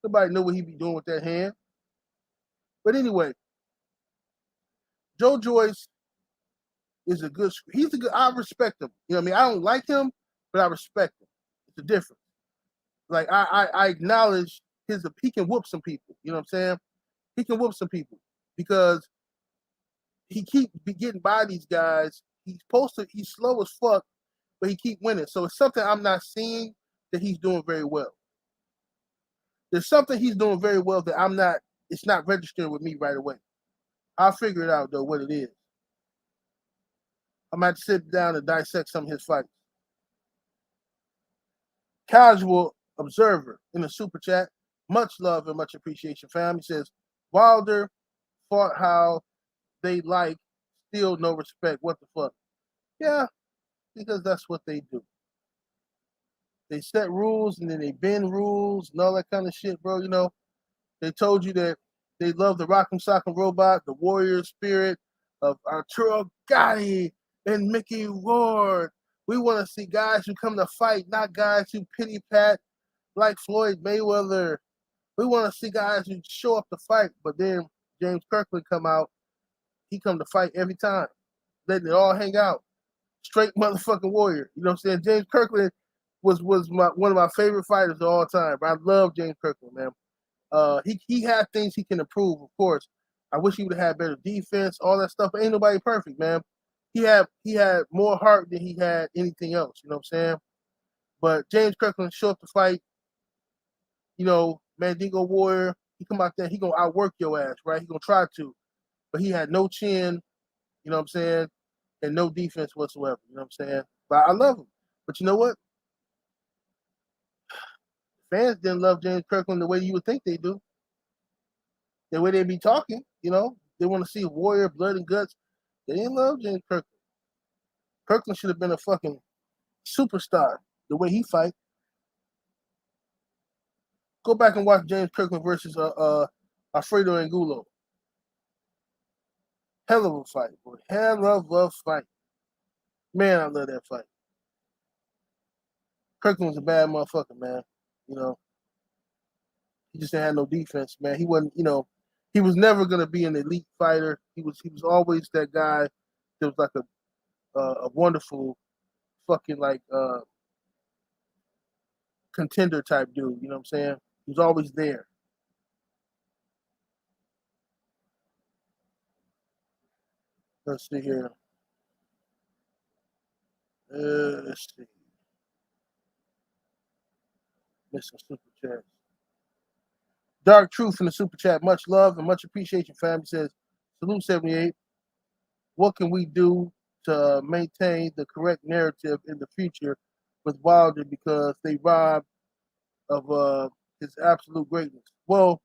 Speaker 2: Nobody know what he be doing with that hand. But anyway, Joe Joyce is I respect him. You know what I mean? I don't like him, but I respect him. It's a difference. Like, I acknowledge he can whoop some people. You know what I'm saying? He can whoop some people because he keep getting by these guys. He's slow as fuck, but he keep winning. So it's something I'm not seeing that he's doing very well. There's something he's doing very well that it's not registering with me right away. I'll figure it out, though, what it is. I might sit down and dissect some of his fights. Casual observer in the super chat. Much love and much appreciation, fam. He says, Wilder fought how they like, still no respect. What the fuck? Yeah, because that's what they do. They set rules and then they bend rules and all that kind of shit, bro. They told you that They love the Rock'em Sock'em Robot, the warrior spirit of Arturo Gatti and Mickey Ward. We want to see guys who come to fight, not guys who pity pat like Floyd Mayweather. We want to see guys who show up to fight, but then James Kirkland come out. He come to fight every time, letting it all hang out. Straight motherfucking warrior. You know what I'm saying? James Kirkland was one of my favorite fighters of all time. I love James Kirkland, man. He had things he can improve, of course. I wish he would have had better defense, all that stuff. But ain't nobody perfect, man. He had more heart than he had anything else. You know what I'm saying? But James Kirkland show up to fight. You know, Mandingo Warrior. He come out there. He gonna outwork your ass, right? He gonna try to, but he had no chin. You know what I'm saying? And no defense whatsoever. You know what I'm saying? But I love him. But you know what? Fans didn't love James Kirkland the way you would think they do. The way they be talking, you know, they want to see warrior, blood and guts. They didn't love James Kirkland. Kirkland should have been a fucking superstar the way he fight. Go back and watch James Kirkland versus Alfredo Angulo. Hell of a fight, boy. Hell of a fight. Man, I love that fight. Kirkland was a bad motherfucker, man. You know, he just didn't have no defense, man. He wasn't, you know, he was never gonna be an elite fighter. He was always that guy that was like a wonderful fucking like contender type dude. You know what I'm saying? He was always there. Let's see here. Let's see. Missing super chats. Dark Truth in the super chat. Much love and much appreciation, fam. He says, salute 78. What can we do to maintain the correct narrative in the future with Wilder because they robbed of his absolute greatness? Well,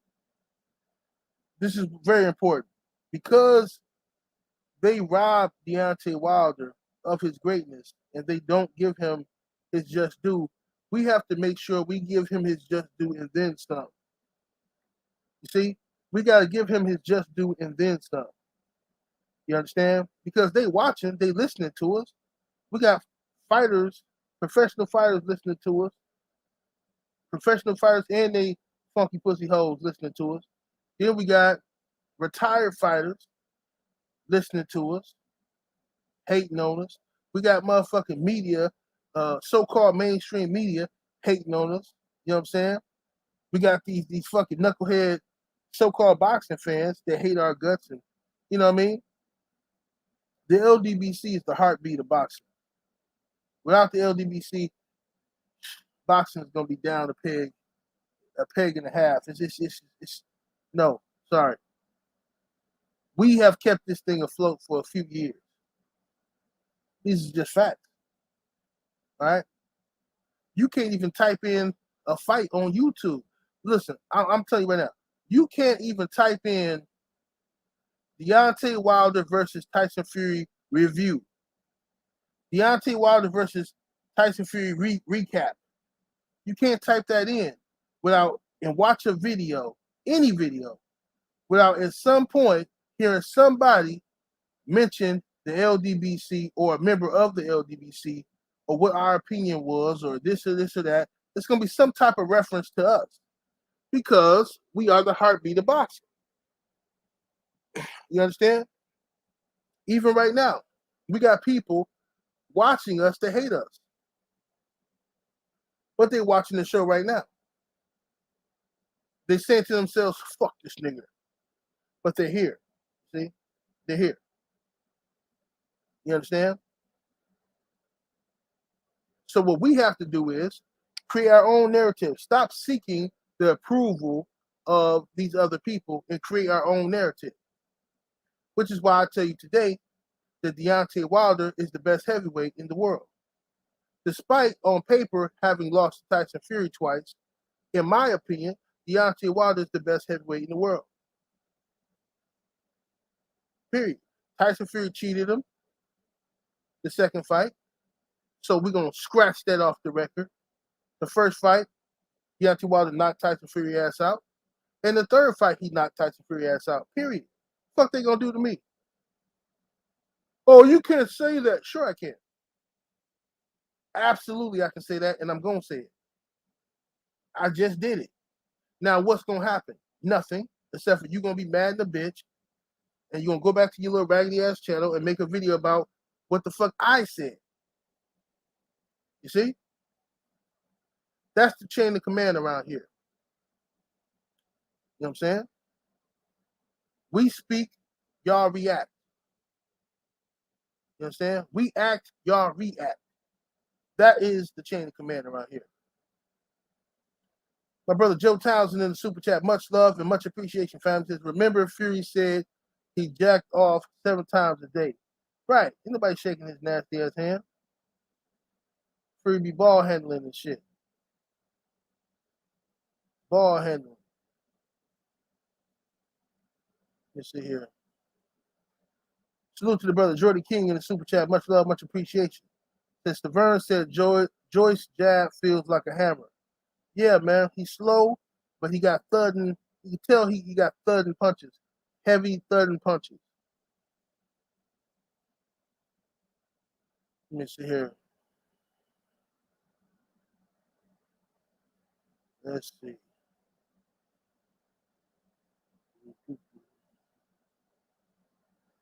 Speaker 2: this is very important because they robbed Deontay Wilder of his greatness and they don't give him his just due. We have to make sure we give him his just due and then some. You see, we got to give him his just due and then some. You understand? Because they watching, they listening to us. We got fighters, professional fighters listening to us. Professional fighters and they funky pussy hoes listening to us. Then we got retired fighters listening to us, hating on us. We got motherfucking media, so-called mainstream media hating on us. You know what I'm saying? We got these fucking knucklehead so-called boxing fans that hate our guts and you know what I mean? The LDBC is the heartbeat of boxing. Without the LDBC, boxing is gonna be down a peg and a half. It's no, sorry. We have kept this thing afloat for a few years. These are just facts. All right? You can't even type in a fight on YouTube. Listen, I'm telling you right now, you can't even type in Deontay Wilder versus Tyson Fury review. Deontay Wilder versus Tyson Fury recap. You can't type that in without and watch a video, any video, without at some point hearing somebody mention the LDBC or a member of the LDBC or what our opinion was or this or that. It's going to be some type of reference to us because we are the heartbeat of boxing. You understand? Even right now, we got people watching us that hate us. But they're watching the show right now. They saying to themselves, fuck this nigga. But they're here. See? They're here. You understand? So what we have to do is create our own narrative. Stop seeking the approval of these other people and create our own narrative. Which is why I tell you today that Deontay Wilder is the best heavyweight in the world. Despite, on paper, having lost to Tyson Fury twice, in my opinion, Deontay Wilder is the best heavyweight in the world. Period. Tyson Fury cheated him the second fight. So we're going to scratch that off the record. The first fight, Deontay Wilder knocked Tyson Fury ass out. In the third fight, he knocked Tyson Fury ass out. Period. Fuck they gonna do to me? Oh, you can't say that. Sure I can. Absolutely, I can say that, and I'm gonna say it. I just did it. Now, what's gonna happen? Nothing, except for you gonna be mad in the bitch, and you're gonna go back to your little raggedy ass channel and make a video about what the fuck I said. You see? That's the chain of command around here. You know what I'm saying? We speak, y'all react. You know what I'm saying? We act, y'all react. That is the chain of command around here. My brother Joe Townsend in the super chat, much love and much appreciation, fam. Says, remember Fury said he jacked off 7 times a day. Right. Ain't nobody shaking his nasty ass hand. Fury be ball handling and shit. Ball handling. Let's see here. Salute to the brother Jordy King in the super chat. Much love, much appreciation. Since Stavern said Joyce jab feels like a hammer. Yeah, man. He's slow, but he got thudding. You can tell he got thudding punches. Heavy thudding punches. Let me see here. Let's see.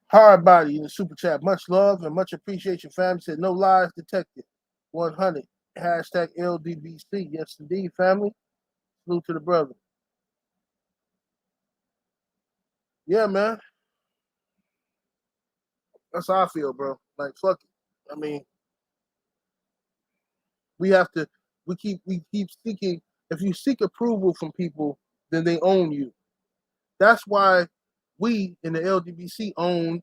Speaker 2: Hard body in the super chat. Much love and much appreciation, fam. Said no lies detected. 100. Hashtag LDBC. Yes, indeed, family. Salute to the brother. Yeah, man. That's how I feel, bro. Like, fuck it. I mean, we keep seeking. If you seek approval from people, then they own you. That's why we in the LDBC own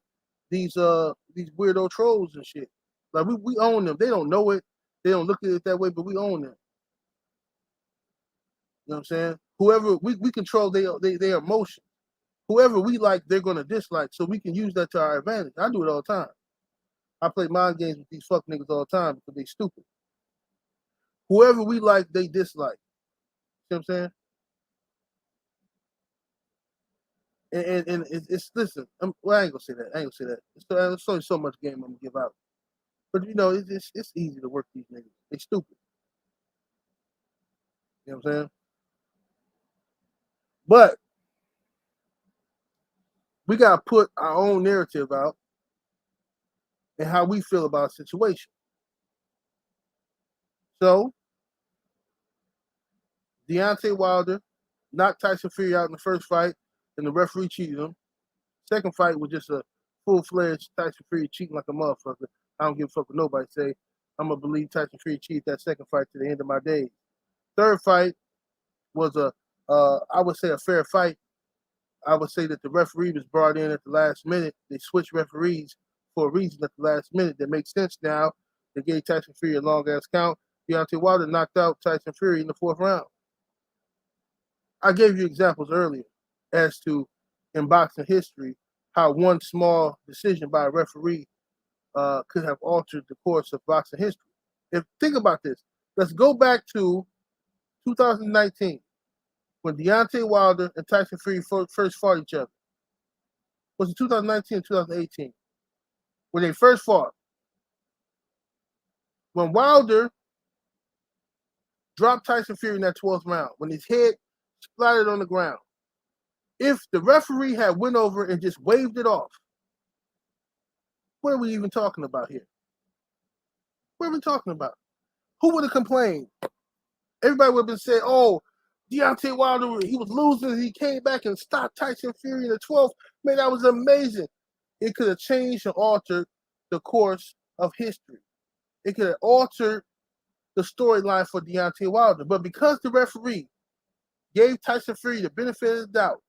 Speaker 2: these weirdo trolls and shit. Like we own them. They don't know it. They don't look at it that way, but we own them. You know what I'm saying? Whoever we control their emotions. Whoever we like, they're gonna dislike. So we can use that to our advantage. I do it all the time. I play mind games with these fuck niggas all the time because they stupid. Whoever we like, they dislike. You know what I'm saying? And it's listen. Well, I ain't gonna say that. I ain't gonna say that. It's only so much game I'm gonna give out. But you know, it's easy to work these niggas. They stupid. You know what I'm saying? But we gotta put our own narrative out and how we feel about a situation. So Deontay Wilder knocked Tyson Fury out in the first fight, and the referee cheated him. Second fight was just a full-fledged Tyson Fury cheating like a motherfucker. I don't give a fuck what nobody say. I'm gonna believe Tyson Fury cheated that second fight to the end of my days. Third fight was I would say a fair fight. I would say that the referee was brought in at the last minute. They switched referees for a reason at the last minute that makes sense now. They gave Tyson Fury a long-ass count. Deontay Wilder knocked out Tyson Fury in the 4th round. I gave you examples earlier as to, in boxing history, how one small decision by a referee could have altered the course of boxing history. Think about this. Let's go back to 2019 when Deontay Wilder and Tyson Fury first fought each other. Was it 2019 or 2018? When they first fought. When Wilder dropped Tyson Fury in that 12th round, when his head splattered on the ground, if the referee had went over and just waved it off, what are we even talking about here? What are we talking about? Who would have complained? Everybody would have been saying, oh, Deontay Wilder, he was losing. He came back and stopped Tyson Fury in the 12th. Man, that was amazing. It could have changed and altered the course of history. It could have altered the storyline for Deontay Wilder. But because the referee gave Tyson Fury the benefit of the doubt,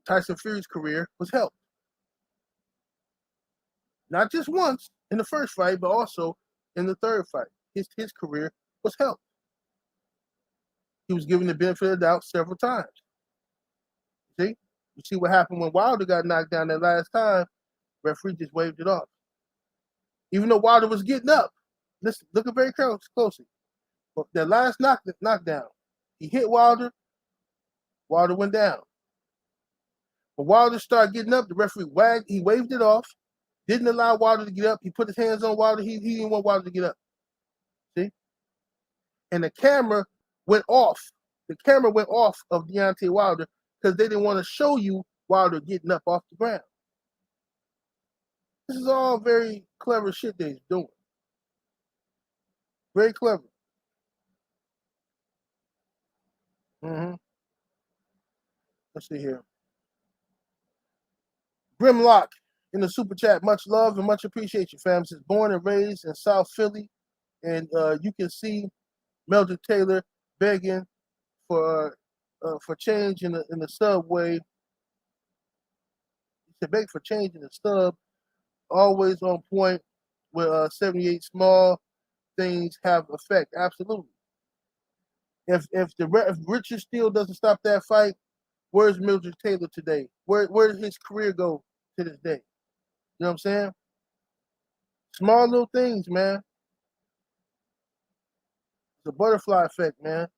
Speaker 2: Tyson Fury's career was helped. Not just once in the first fight, but also in the third fight. His career was helped. He was given the benefit of the doubt several times. See? You see what happened when Wilder got knocked down that last time? Referee just waved it off. Even though Wilder was getting up. Listen, look very closely. But that last knockdown, He hit Wilder. Wilder went down. But Wilder started getting up. The referee waved it off. Didn't allow Wilder to get up. He put his hands on Wilder. He didn't want Wilder to get up. See? And the camera went off. The camera went off of Deontay Wilder because they didn't want to show you Wilder getting up off the ground. This is all very clever shit that he's doing. Very clever. Let's see here. Grimlock in the super chat. Much love and much appreciation, fam. Says born and raised in South Philly, and you can see Melder Taylor begging for change in the subway. He said beg for change in the stub. Always on point with 78 small things have effect. Absolutely. If Richard Steele doesn't stop that fight, where's Mildred Taylor today? Where did his career go to this day? You know what I'm saying? Small little things, man. It's a butterfly effect, man.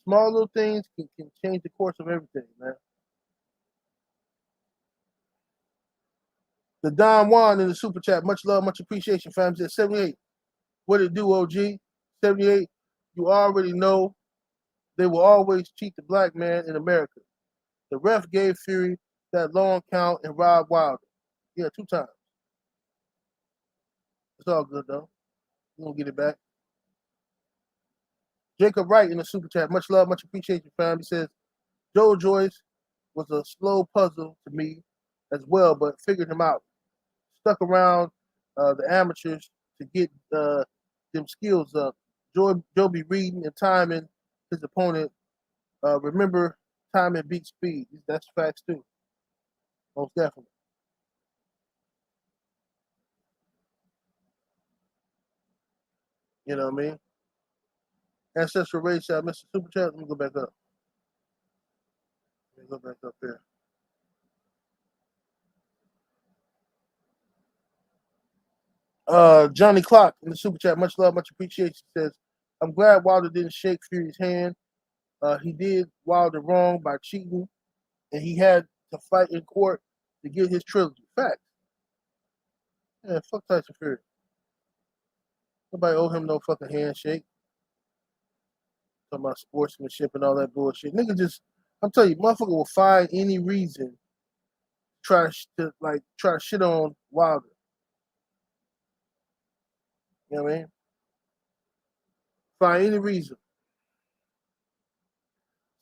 Speaker 2: Small little things can change the course of everything, man. The Don Juan in the super chat. Much love, much appreciation, fam. Said 78. What it do, OG? 78. You already know they will always cheat the black man in America. The ref gave Fury that long count and robbed Wilder. Yeah, 2 times. It's all good, though. We're going to get it back. Jacob Wright in the super chat. Much love, much appreciation, fam. He says, Joe Joyce was a slow puzzle to me as well, but figured him out. Stuck around the amateurs to get them skills up. Joe be reading and timing his opponent. Remember, timing beats speed. That's facts, too. Most definitely. You know what I mean? Ancestral Race Shot, Mr. Super Chat. Let me go back up. Let me go back up here. Johnny Clock in the super chat. Much love, much appreciation. Says, I'm glad Wilder didn't shake Fury's hand. He did Wilder wrong by cheating, and he had to fight in court to get his trilogy. Facts. Yeah, fuck Tyson Fury. Nobody owe him no fucking handshake. Talking about sportsmanship and all that bullshit. Nigga just, I'm telling you, motherfucker will find any reason to try to shit on Wilder. You know what I mean? Find any reason.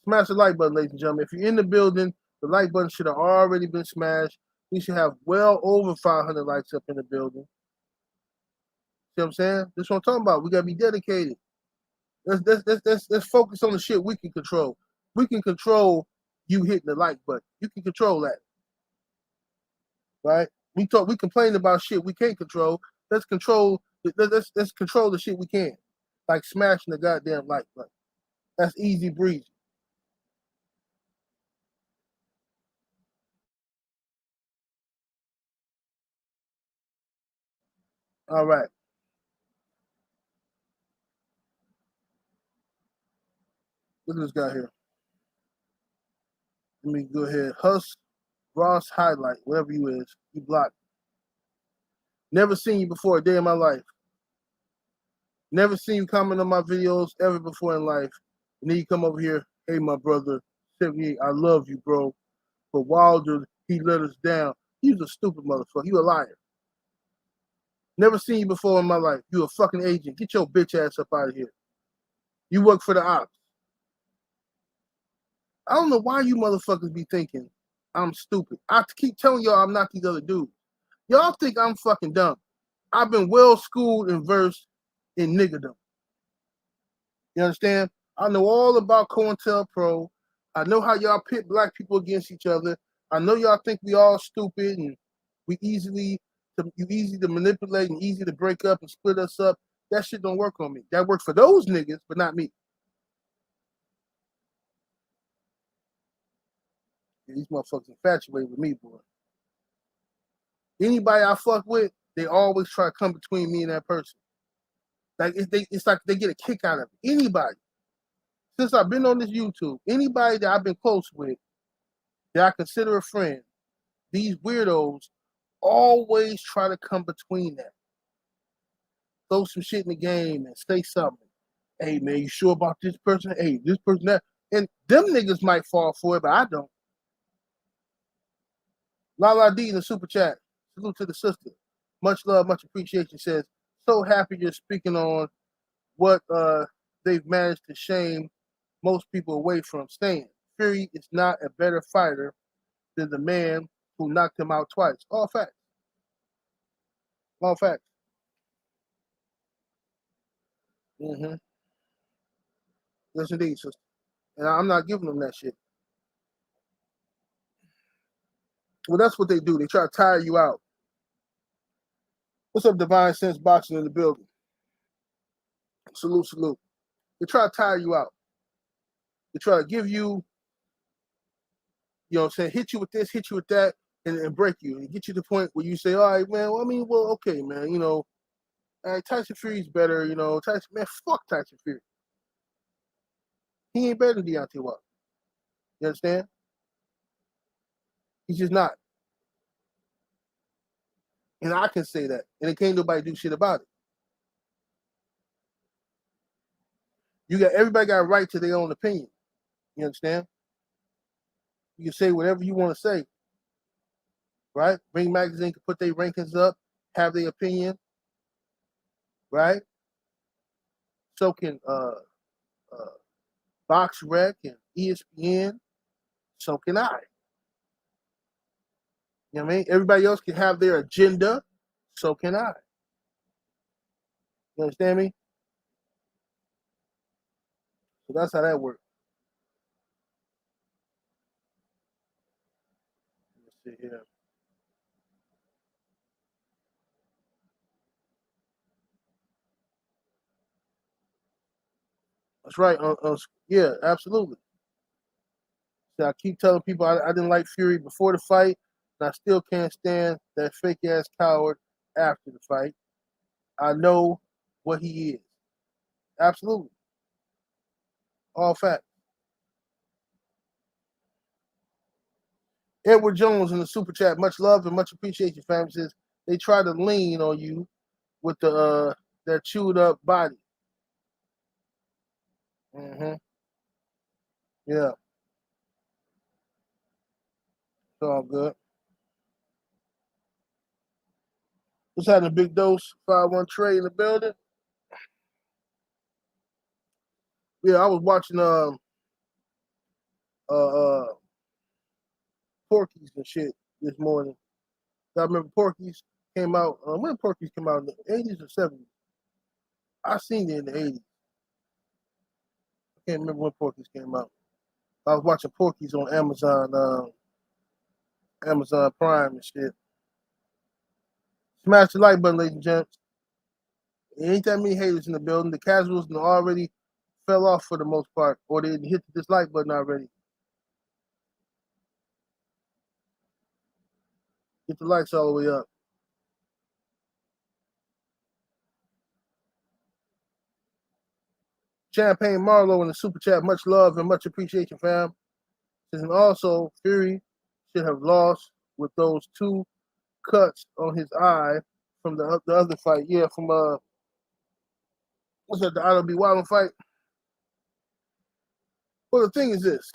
Speaker 2: Smash the like button, ladies and gentlemen. If you're in the building, the like button should have already been smashed. We should have well over 500 likes up in the building. See what I'm saying? This is what I'm talking about. We gotta be dedicated. Let's focus on the shit we can control. We can control you hitting the like button. You can control that. Right? We complain about shit we can't control. Let's control the shit we can. Like smashing the goddamn like button. That's easy breezy. All right. Look at this guy here. Let me go ahead. Husk Ross highlight, whatever you is. You blocked. Never seen you before a day in my life. Never seen you comment on my videos ever before in life. And then you come over here, hey, my brother, 78, I love you, bro. But Wilder, he let us down. You's a stupid motherfucker. You a liar. Never seen you before in my life. You a fucking agent. Get your bitch ass up out of here. You work for the ops. I don't know why you motherfuckers be thinking I'm stupid. I keep telling y'all I'm not these other dudes. Y'all think I'm fucking dumb. I've been well schooled and versed in niggerdom. You understand? I know all about COINTELPRO. I know how y'all pit black people against each other. I know y'all think we all stupid and you easy to manipulate and easy to break up and split us up. That shit don't work on me. That worked for those niggas, but not me. Yeah, these motherfuckers infatuated with me, boy. Anybody I fuck with, they always try to come between me and that person. Like it's like they get a kick out of it. Anybody. since I've been on this YouTube, anybody that I've been close with, that I consider a friend, these weirdos always try to come between that. Throw some shit in the game and say something. Hey, man, you sure about this person? Hey, this person, that. And them niggas might fall for it, but I don't. Lala D in the super chat. Salute to the sister. Much love, much appreciation. Says, so happy you're speaking on what they've managed to shame most people away from staying. Fury is not a better fighter than the man who knocked him out twice. All facts. All facts. Mm-hmm. Yes, indeed, sister. And I'm not giving them that shit. Well, that's what they do. They try to tire you out. What's up, Divine Sense Boxing in the building? Salute, salute. They try to tire you out. They try to give you, you know what I'm saying, hit you with this, hit you with that, and break you. And get you to the point where you say, all right, man, well, okay, man, you know, Tyson Fury's better, you know, man, fuck Tyson Fury. He ain't better than Deontay Wilder. You understand? He's just not. And I can say that. And it can't nobody do shit about it. Everybody got a right to their own opinion. You understand? You can say whatever you want to say. Right? Ring Magazine can put their rankings up, have their opinion. Right? So can Box Rec and ESPN. So can I. You know what I mean? Everybody else can have their agenda. So can I. You understand me? So that's how that works. Let's see here. That's right. Yeah, absolutely. So I keep telling people I didn't like Fury before the fight, and I still can't stand that fake ass coward after the fight. I know what he is. Absolutely. All facts. Edward Jones in the super chat. Much love and much appreciation, fam. Says they try to lean on you with their chewed up body. Mm-hmm. Yeah. It's all good. What's happening, Big Dose? 5-1 Trey in the building. Yeah, I was watching Porky's and shit this morning. I remember Porky's came out. When Porky's came out in the 80s or 70s? I seen it in the 80s. I can't remember when Porky's came out. I was watching Porky's on Amazon Prime and shit. Smash the like button, ladies and gents. There ain't that many haters in the building. The casuals already fell off for the most part, or they hit the dislike button already. Get the likes all the way up. Champagne Marlowe in the super chat. Much love and much appreciation, fam. And also, Fury should have lost with those 2 cuts on his eye from the other fight. Yeah, from what's that? The Otto B. Wilder fight. Well, the thing is this: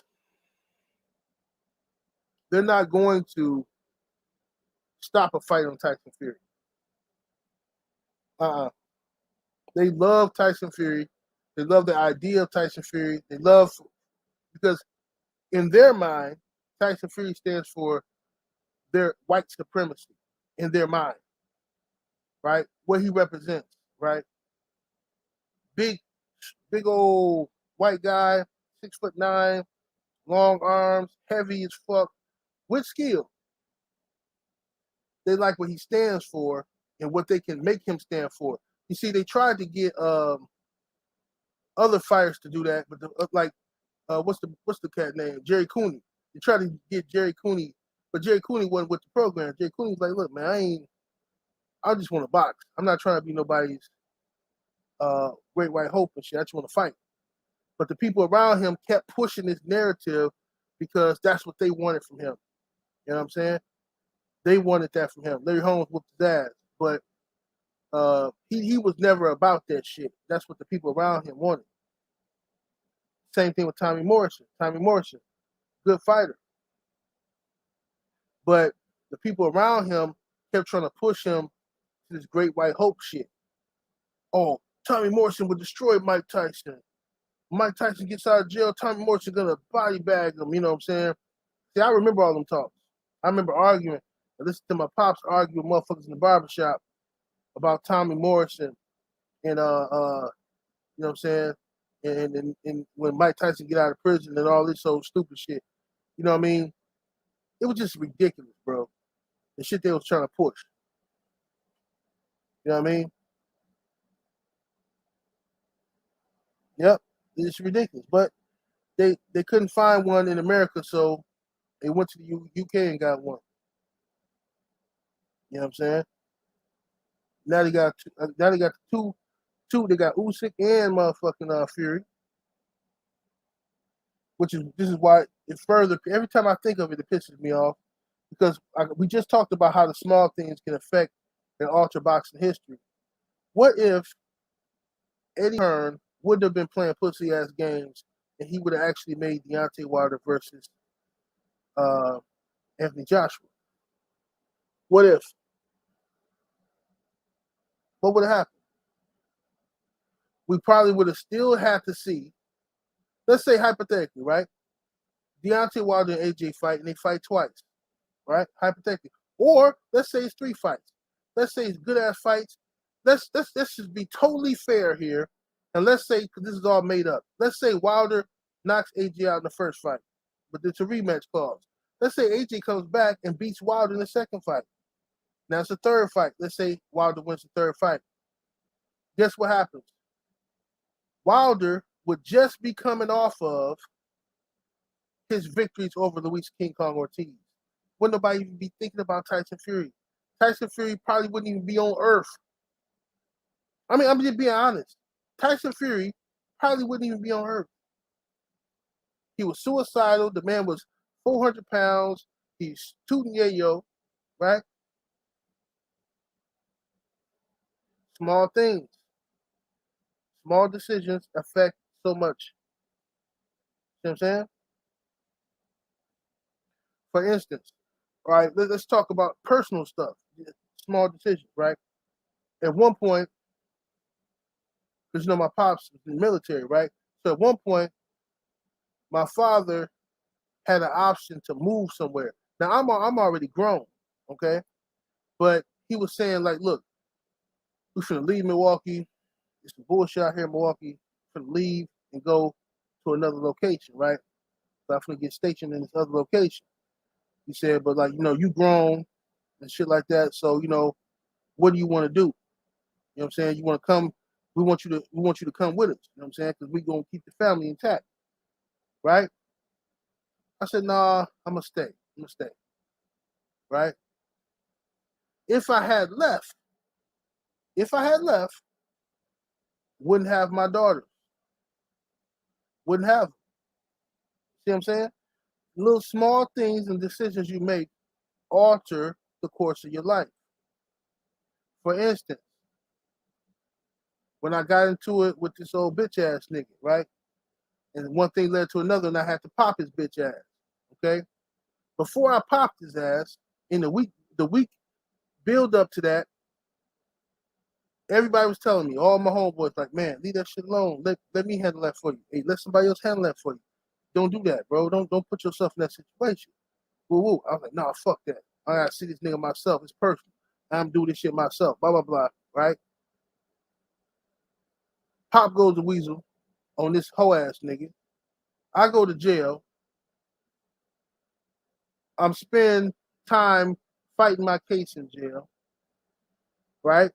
Speaker 2: they're not going to stop a fight on Tyson Fury. They love Tyson Fury. They love the idea of Tyson Fury. They love because in their mind, Tyson Fury stands for their white supremacy in their mind, right? What he represents, right? Big old white guy, 6'9", long arms, heavy as fuck, with skill. They like what he stands for and what they can make him stand for. You see, they tried to get other fighters to do that, but what's the cat name? Jerry Cooney. They tried to get Jerry Cooney, but Jerry Cooney wasn't with the program. Jerry Cooney's like, look, man, I just want to box. I'm not trying to be nobody's great white hope and shit. I just want to fight. But the people around him kept pushing this narrative because that's what they wanted from him. You know what I'm saying? They wanted that from him. Larry Holmes whooped his ass, but he was never about that shit. That's what the people around him wanted. Same thing with Tommy Morrison. Tommy Morrison, good fighter. But the people around him kept trying to push him to this great white hope shit. Oh, Tommy Morrison would destroy Mike Tyson. Mike Tyson gets out of jail, Tommy Morrison gonna body bag him, you know what I'm saying? See, I remember all them talks. I remember arguing, I listened to my pops argue with motherfuckers in the barbershop about Tommy Morrison and you know what I'm saying? And when Mike Tyson get out of prison and all this old stupid shit. You know what I mean? It was just ridiculous, bro. The shit they was trying to push. You know what I mean? Yep. It's ridiculous. But they couldn't find one in America, so they went to the UK and got one. You know what I'm saying? Now they got two. They got Usyk and motherfucking Fury. This is why it further. Every time I think of it, it pisses me off because we just talked about how the small things can affect and alter boxing history. What if Eddie Hearn wouldn't have been playing pussy ass games and he would have actually made Deontay Wilder versus Anthony Joshua? What if? What would have happened? We probably would have still had to see, let's say hypothetically, right? Deontay Wilder and AJ fight and they fight twice, right? Hypothetically. Or let's say it's 3 fights. Let's say it's good ass fights. Let's just be totally fair here. And let's say, because this is all made up. Let's say Wilder knocks AJ out in the first fight, but it's a rematch clause. Let's say AJ comes back and beats Wilder in the second fight. Now it's the third fight. Let's say Wilder wins the third fight. Guess what happens? Wilder would just be coming off of his victories over Luis King Kong Ortiz. Wouldn't nobody even be thinking about Tyson Fury? Tyson Fury probably wouldn't even be on Earth. I mean, I'm just being honest. Tyson Fury probably wouldn't even be on Earth. He was suicidal. The man was 400 pounds. He's tooting yayo, right? Small things. Small decisions affect so much. You know what I'm saying? For instance, all right, let's talk about personal stuff. Small decisions, right? At one point, because you know my pops was in the military, right? So at one point, my father had an option to move somewhere. Now I'm already grown, okay? But he was saying like, look, we should leave Milwaukee. There's some bullshit out here in Milwaukee. We're gonna leave and go to another location, right? So I'm gonna get stationed in this other location. He said, but like, you know, you grown and shit like that. So, you know, what do you want to do? You know what I'm saying? You want to come? We want you to come with us. You know what I'm saying? Because we're gonna keep the family intact, right? I said, nah, I'm gonna stay. Right? If I had left, wouldn't have my daughters. Wouldn't have them. See what I'm saying? Little small things and decisions you make alter the course of your life. For instance, when I got into it with this old bitch ass nigga, right? And one thing led to another, and I had to pop his bitch ass. Okay? Before I popped his ass, in the week build up to that, everybody was telling me, all my homeboys, like, man, leave that shit alone. Let me handle that for you. Hey, let somebody else handle that for you. Don't do that, bro. Don't put yourself in that situation. Woo woo. I was like, nah, fuck that. I gotta see this nigga myself. It's personal. I'm doing this shit myself. Blah blah blah. Right? Pop goes the weasel on this hoe ass nigga. I go to jail. I'm spending time fighting my case in jail. Right?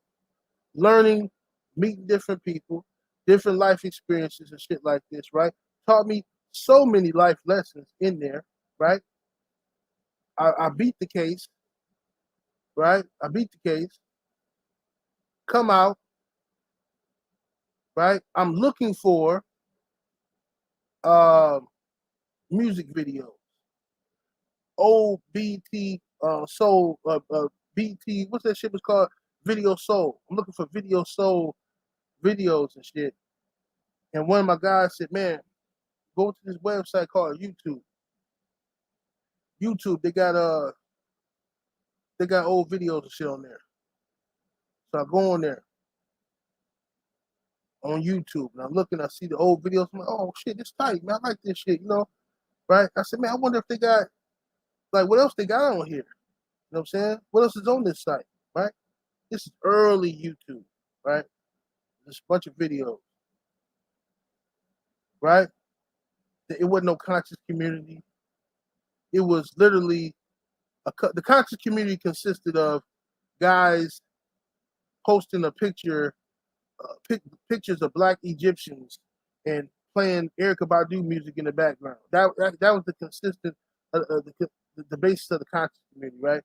Speaker 2: Learning, meeting different people, different life experiences and shit like this, right? Taught me so many life lessons in there, right? I beat the case, right? I beat the case, come out, right? I'm looking for music videos, old BT soul, BT, what's that shit was called? Video Soul. I'm looking for Video Soul videos and shit. And one of my guys said, man, go to this website called YouTube. YouTube, they got old videos and shit on there. So I go on there on YouTube and I'm looking, I see the old videos. I'm like, oh shit, this tight, man. I like this shit, right? I said, man, I wonder if they got, like, what else they got on here? You know what I'm saying? What else is on this site, right? This is early YouTube, right? Just a bunch of videos, right? It wasn't no conscious community. It was literally, the conscious community consisted of guys posting a pictures of black Egyptians and playing Erykah Badu music in the background. That was the consistent, the basis of the conscious community, right?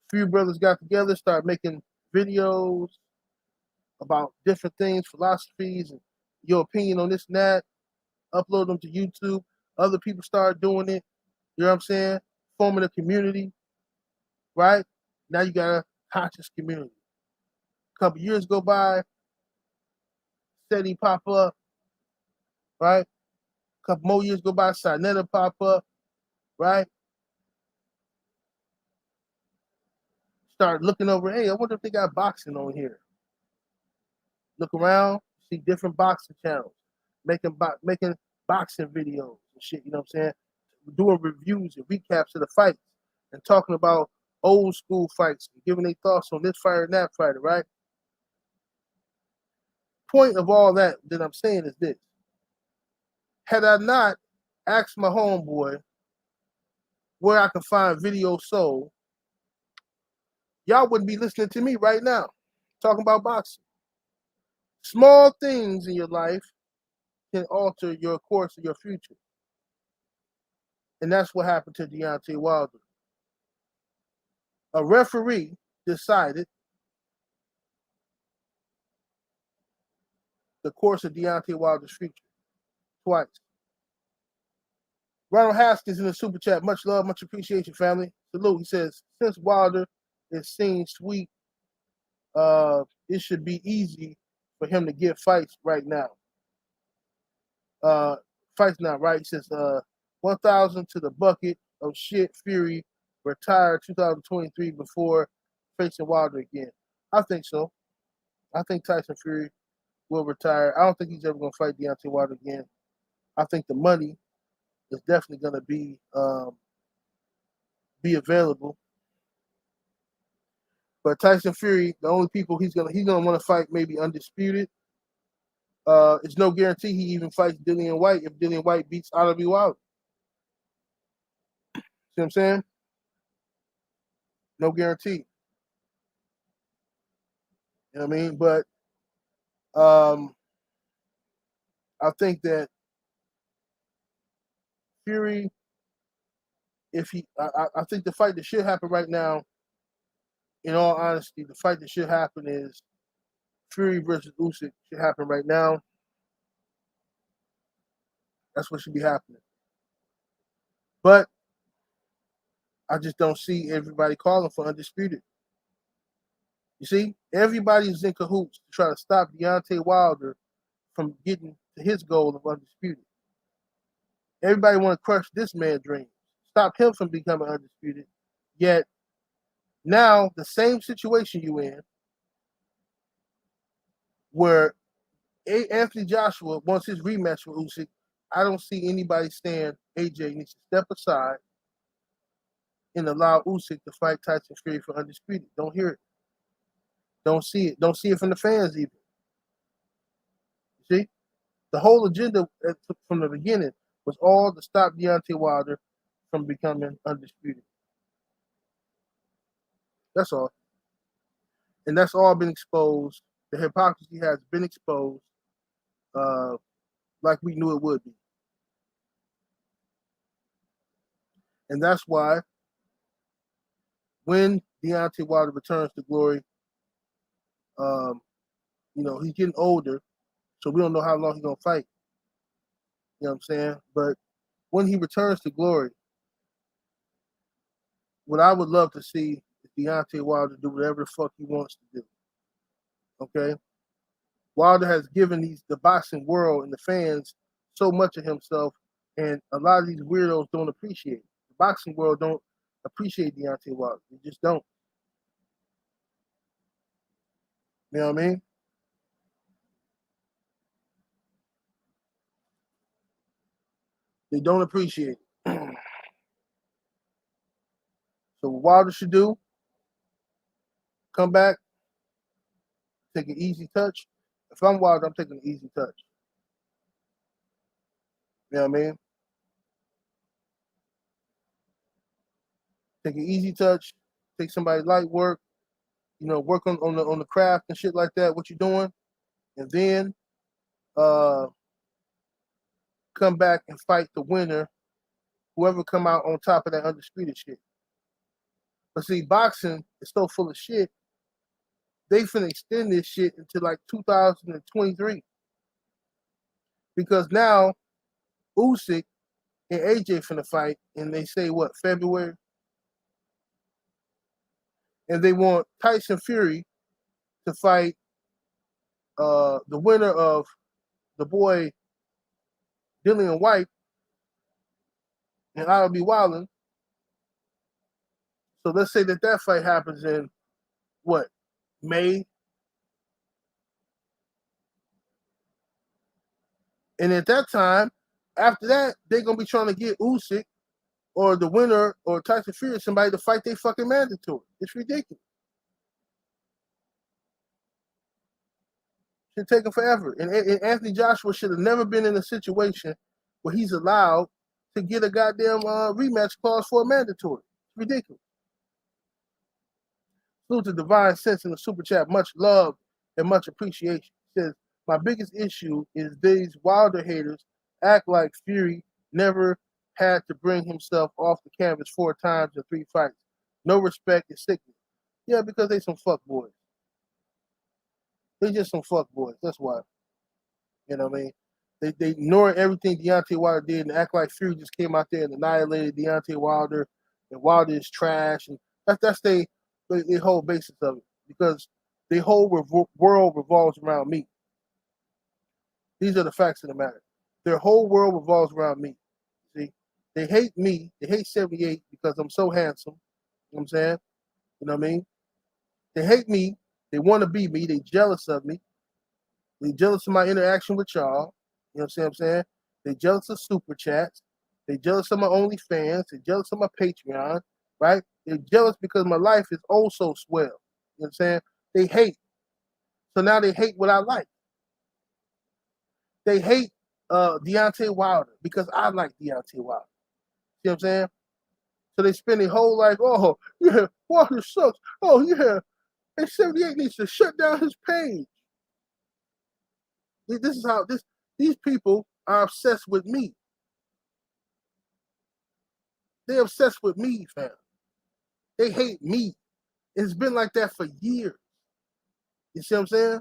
Speaker 2: A few brothers got together, started making videos about different things, philosophies, and your opinion on this and that. Upload them to YouTube. Other people started doing it. You know what I'm saying? Forming a community, right? Now you got a conscious community. A couple years go by, steady pop up, right? A couple more years go by, Sinetta pop up, right? Start looking over, hey, I wonder if they got boxing on here. Look around, see different boxing channels, making boxing videos and shit, you know what I'm saying? Doing reviews and recaps of the fights and talking about old school fights and giving their thoughts on this fighter and that fighter, right? Point of all that I'm saying is this. Had I not asked my homeboy where I can find Video Soul, y'all wouldn't be listening to me right now talking about boxing. Small things in your life can alter your course of your future. And that's what happened to Deontay Wilder. A referee decided the course of Deontay Wilder's future twice. Ronald Haskins in the super chat. Much love, much appreciation, family. Salute. He says, since Wilder is seen sweet, it should be easy for him to get fights right now. Fights now, right? He says, 1,000 to the bucket of shit. Fury retired 2023 before facing Wilder again. I think so. I think Tyson Fury will retire. I don't think he's ever going to fight Deontay Wilder again. I think the money is definitely going to be available. But Tyson Fury, the only people he's gonna want to fight maybe undisputed. It's no guarantee he even fights Dillian White if Dillian White beats Oliver Wilder. See what I'm saying? No guarantee. You know what I mean? But I think that Fury, I think the fight that should happen right now, in all honesty, the fight that should happen is Fury versus Usyk should happen right now. That's what should be happening. But I just don't see everybody calling for undisputed. You see, everybody's in cahoots to try to stop Deontay Wilder from getting to his goal of undisputed. Everybody want to crush this man's dreams, stop him from becoming undisputed. Yet now the same situation you in, where Anthony Joshua wants his rematch with Usyk, I don't see anybody saying AJ needs to step aside and allow Usyk to fight Tyson Fury for undisputed. Don't hear it. Don't see it. Don't see it from the fans either. See? The whole agenda from the beginning was all to stop Deontay Wilder from becoming undisputed. That's all. And that's all been exposed. The hypocrisy has been exposed like we knew it would be. And that's why when Deontay Wilder returns to glory, he's getting older, So we don't know how long he's going to fight. You know what I'm saying? But when he returns to glory, what I would love to see is Deontay Wilder do whatever the fuck he wants to do. Okay? Wilder has given the boxing world and the fans so much of himself, and a lot of these weirdos don't appreciate it. The boxing world don't appreciate Deontay Wilder. They just don't. You know what I mean? They don't appreciate it. So what Wilder should do, come back, take an easy touch. If I'm Wilder, I'm taking an easy touch. You know what I mean? Take an easy touch, take somebody light work, work on the craft and shit like that, what you're doing, and then come back and fight the winner, whoever come out on top of that undisputed shit. But see, boxing is so full of shit, they finna extend this shit into like 2023. Because now Usyk and AJ finna fight, and they say what, February? And they want Tyson Fury to fight the winner of the boy Dillian White and I'll be wilding. So let's say that fight happens in what, May? And at that time, after that, they're gonna be trying to get Usyk or the winner or Tyson Fury somebody to fight their fucking mandatory. It's ridiculous. Should take him forever. And Anthony Joshua should have never been in a situation where he's allowed to get a goddamn rematch clause for a mandatory. It's ridiculous. Salute to Divine Sense in the super chat. Much love and much appreciation. Says, my biggest issue is these Wilder haters act like Fury never had to bring himself off the canvas 4 times in 3 fights. No respect is sickness. Yeah, because they some fuck boys. They just some fuck boys. That's why. You know what I mean? They ignore everything Deontay Wilder did and act like Fury just came out there and annihilated Deontay Wilder, and Wilder is trash. And that's the whole basis of it, because the whole world revolves around me. These are the facts of the matter. Their whole world revolves around me. See, they hate me. They hate 78 because I'm so handsome. You know what I'm saying? You know what I mean? They hate me. They want to be me. They jealous of me. They jealous of my interaction with y'all. You know what I'm saying? They jealous of super chats. They jealous of my OnlyFans. They jealous of my Patreon. Right? They're jealous because my life is oh so swell. You know what I'm saying? They hate. So now they hate what I like. They hate Deontay Wilder because I like Deontay Wilder. See what I'm saying? So they spend their whole life, oh, yeah, Wilder sucks. Oh, yeah, and 78 needs to shut down his page. This is how these people are obsessed with me. They're obsessed with me, fam. They hate me. It's been like that for years. You see what I'm saying?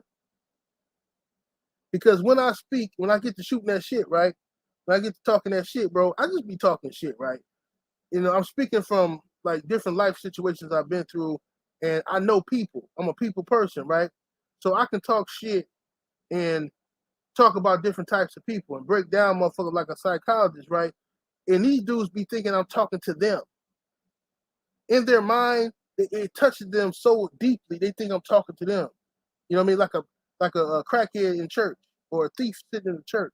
Speaker 2: Because when I speak, when I get to shooting that shit, right? When I get to talking that shit, bro, I just be talking shit, right? You know, I'm speaking from like different life situations I've been through, and I know people. I'm a people person, right? So I can talk shit and talk about different types of people and break down motherfuckers like a psychologist, right? And these dudes be thinking I'm talking to them. In their mind, it touches them so deeply, they think I'm talking to them. You know what I mean? Like a crackhead in church or a thief sitting in the church.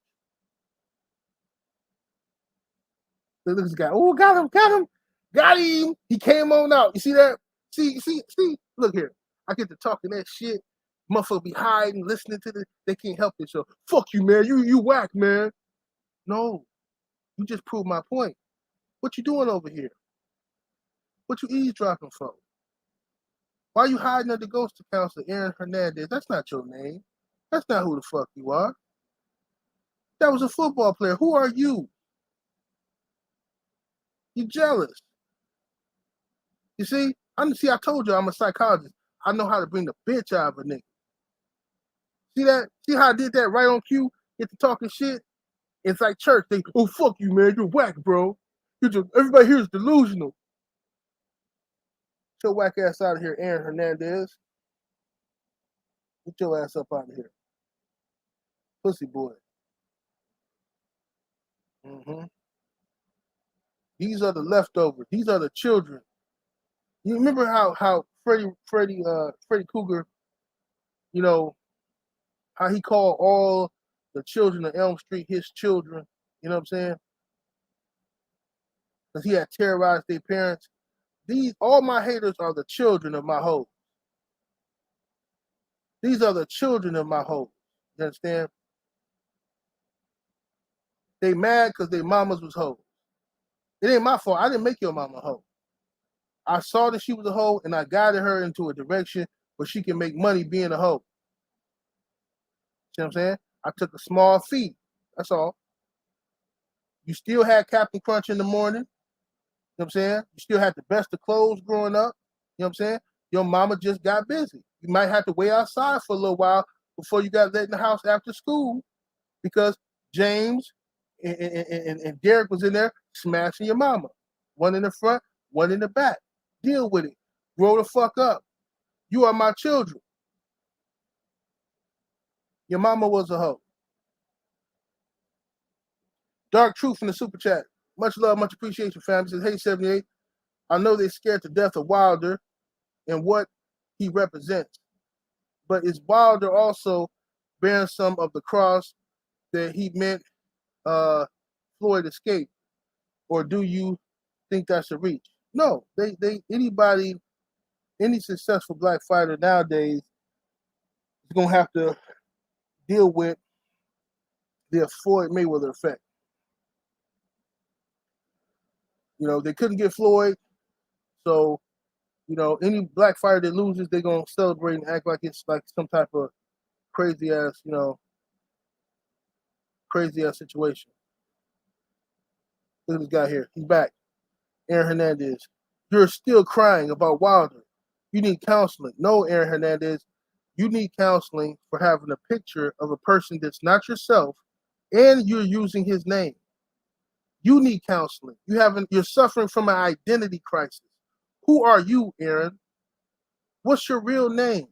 Speaker 2: Look at this guy. Oh, got him. He came on out. You see that? See. Look here. I get to talking that shit. Motherfucker be hiding, listening to this. They can't help it. So fuck you, man. You whack, man. No, you just proved my point. What you doing over here? What you eavesdropping for? Why you hiding under ghost counselor Aaron Hernandez? That's not your name. That's not who the fuck you are. That was a football player. Who are you? You jealous. You see? I told you I'm a psychologist. I know how to bring the bitch out of a nigga. See that? See how I did that right on cue? Get to talking shit. It's like church. They, oh fuck you, man. You're whack, bro. Everybody here is delusional. Get your whack ass out of here, Aaron Hernandez. Get your ass up out of here, pussy boy. Mm-hmm. These are the leftovers. These are the children. You remember how Freddy Cougar, you know, how he called all the children of Elm Street his children. You know what I'm saying? Because he had terrorized their parents. All my haters are the children of my hoes. These are the children of my hoes. You understand? They mad because their mamas was hoes. It ain't my fault. I didn't make your mama a hoe. I saw that she was a hoe and I guided her into a direction where she can make money being a hoe. See what I'm saying? I took a small fee. That's all. You still had Captain Crunch in the morning. You know what I'm saying? You still had the best of clothes growing up. You know what I'm saying? Your mama just got busy. You might have to wait outside for a little while before you got let in the house after school because James and Derek was in there smashing your mama. One in the front, one in the back. Deal with it. Grow the fuck up. You are my children. Your mama was a hoe. Dark Truth in the super chat. Much love, much appreciation, fam. He says, hey, 78. I know they're scared to death of Wilder and what he represents. But is Wilder also bearing some of the cross that he meant Floyd escape? Or do you think that's a reach? No, any successful black fighter nowadays is gonna have to deal with the Floyd Mayweather effect. You know, they couldn't get Floyd, so you know, any black fighter that loses, they're gonna celebrate and act like it's like some type of crazy ass situation. Look at this guy here. He's back. Aaron Hernandez. You're still crying about Wilder. You need counseling. No, Aaron Hernandez. You need counseling for having a picture of a person that's not yourself and you're using his name. You need counseling. You're suffering from an identity crisis. Who are you, Aaron? What's your real name?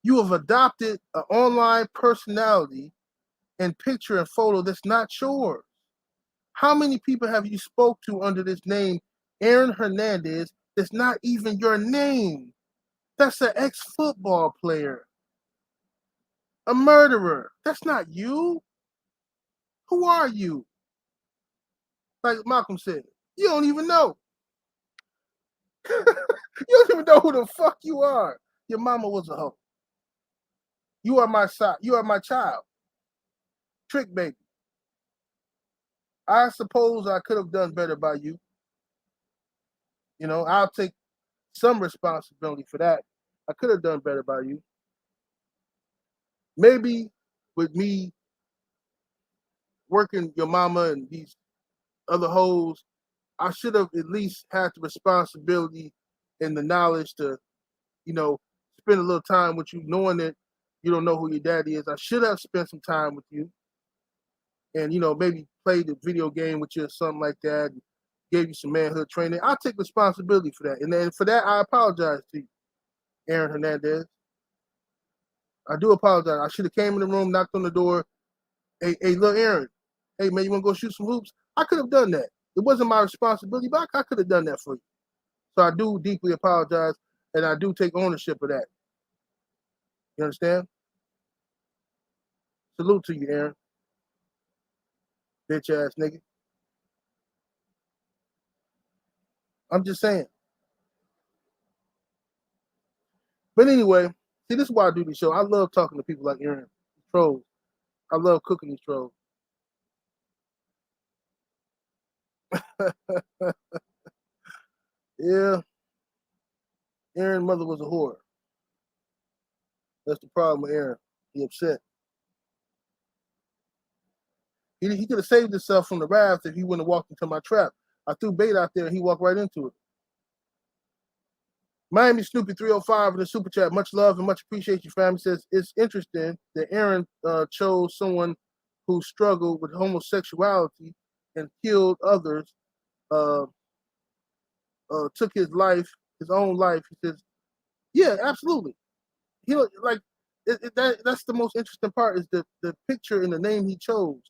Speaker 2: You have adopted an online personality and picture and photo that's not yours. How many people have you spoke to under this name, Aaron Hernandez, that's not even your name? That's an ex-football player, a murderer. That's not you. Who are you? Like Malcolm said, you don't even know. You don't even know who the fuck you are. Your mama was a hoe. You are my son. You are my child. Trick baby. I suppose I could have done better by you. You know, I'll take some responsibility for that. I could have done better by you. Maybe with me working your mama and these other hoes, I should have at least had the responsibility and the knowledge to, you know, spend a little time with you, knowing that you don't know who your daddy is. I should have spent some time with you and, you know, maybe played the video game with you or something like that, and gave you some manhood training. I'll take responsibility for that. And then for that, I apologize to you, Aaron Hernandez. I do apologize. I should have came in the room, knocked on the door. Hey, little Aaron. Hey, man, you want to go shoot some hoops? I could have done that. It wasn't my responsibility, but I could have done that for you. So I do deeply apologize, and I do take ownership of that. You understand? Salute to you, Aaron. Bitch ass nigga. I'm just saying. But anyway, see, this is why I do this show. I love talking to people like Aaron, trolls. I love cooking these trolls. Yeah. Aaron's mother was a whore. That's the problem with Aaron. He upset. He could have saved himself from the wrath if he wouldn't have walked into my trap. I threw bait out there and he walked right into it. Miami Snoopy 305 in the super chat. Much love and much appreciate you, family. Says it's interesting that Aaron chose someone who struggled with homosexuality and killed others, took his own life. He says, yeah, absolutely. He like that's the most interesting part is the picture and the name he chose.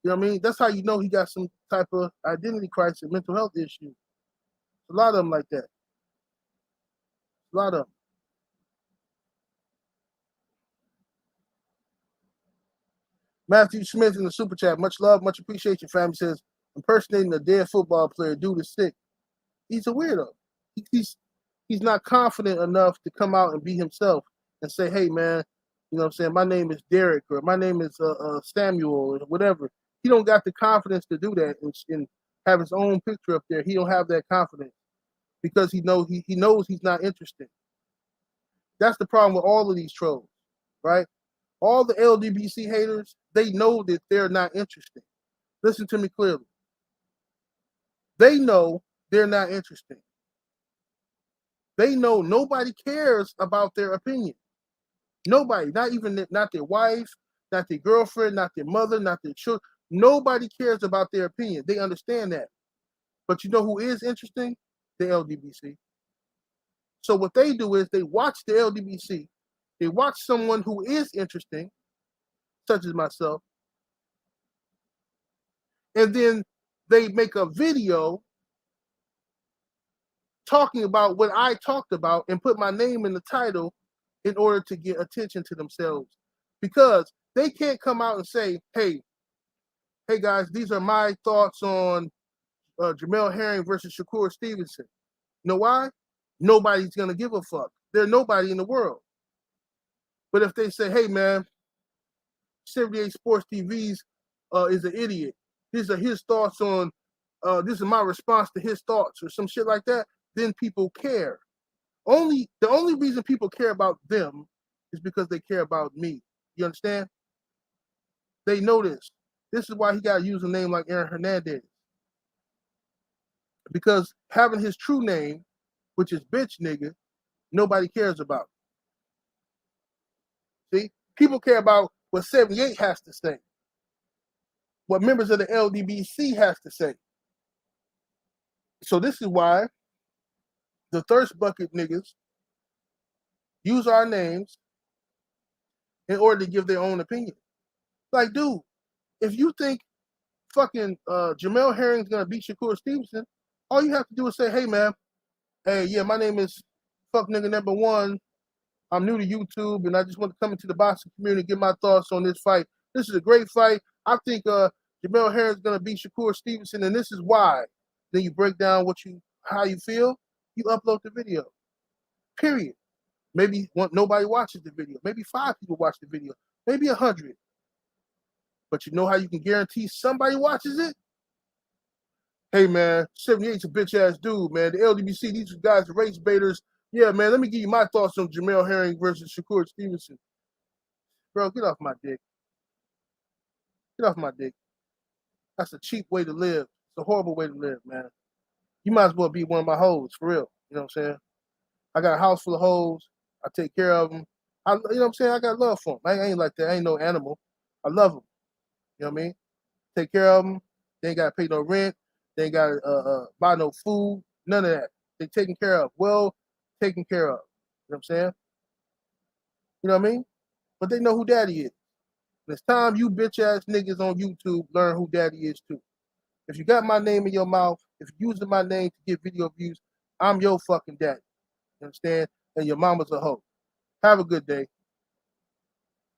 Speaker 2: You know what I mean? That's how you know he got some type of identity crisis, mental health issue. A lot of them like that. A lot of them. Matthew Smith in the super chat. Much love, much appreciate your family. Says impersonating a dead football player, dude is sick. He's a weirdo. He's not confident enough to come out and be himself and say, hey man, you know what I'm saying, my name is Derek or my name is Samuel or whatever. He don't got the confidence to do that and have his own picture up there. He don't have that confidence because he knows he's not interesting. That's the problem with all of these trolls, right? All the LDBC haters, they know that they're not interesting. Listen to me clearly. They know they're not interesting. They know nobody cares about their opinion. Nobody, not their wife, not their girlfriend, not their mother, not their children. Nobody cares about their opinion. They understand that. But you know who is interesting? The LDBC. So what they do is they watch the LDBC. They watch someone who is interesting, such as myself, and then they make a video talking about what I talked about and put my name in the title in order to get attention to themselves. Because they can't come out and say, hey guys, these are my thoughts on Jermell Herring versus Shakur Stevenson. You know why? Nobody's going to give a fuck. They're nobody in the world. But if they say, hey man, 78 Sports TV's is an idiot. These are his thoughts on, this is my response to his thoughts or some shit like that, then people care. The only reason people care about them is because they care about me. You understand? They know this. This is why he got to use a name like Aaron Hernandez. Because having his true name, which is bitch nigga, nobody cares about. See? People care about what 78 has to say. What members of the LDBC has to say. So this is why the thirst bucket niggas use our names in order to give their own opinion. Like, dude, if you think fucking Jermell Herring's gonna beat Shakur Stevenson, all you have to do is say, hey man, hey, yeah, my name is fuck nigga number one. I'm new to YouTube and I just want to come into the boxing community and give my thoughts on this fight. This is a great fight. I think Jermell Herring's gonna beat Shakur Stevenson, and this is why. Then you break down how you feel, you upload the video. Period. Maybe nobody watches the video. Maybe 5 people watch the video. Maybe 100. But you know how you can guarantee somebody watches it? Hey man, 78's a bitch ass dude, man. The LDBC, these guys are race baiters. Yeah, man, let me give you my thoughts on Jermell Herring versus Shakur Stevenson. Bro, get off my dick. Get off my dick. That's a cheap way to live. It's a horrible way to live, man. You might as well be one of my hoes, for real. You know what I'm saying? I got a house full of hoes. I take care of them. You know what I'm saying? I got love for them. I ain't like that. I ain't no animal. I love them. You know what I mean? Take care of them. They ain't got to pay no rent. They ain't got to buy no food. None of that. They taken care of. Well taken care of. You know what I'm saying? You know what I mean? But they know who daddy is. And it's time you bitch ass niggas on YouTube learn who daddy is too. If you got my name in your mouth, if you're using my name to get video views, I'm your fucking daddy. You understand? And your mama's a hoe. Have a good day.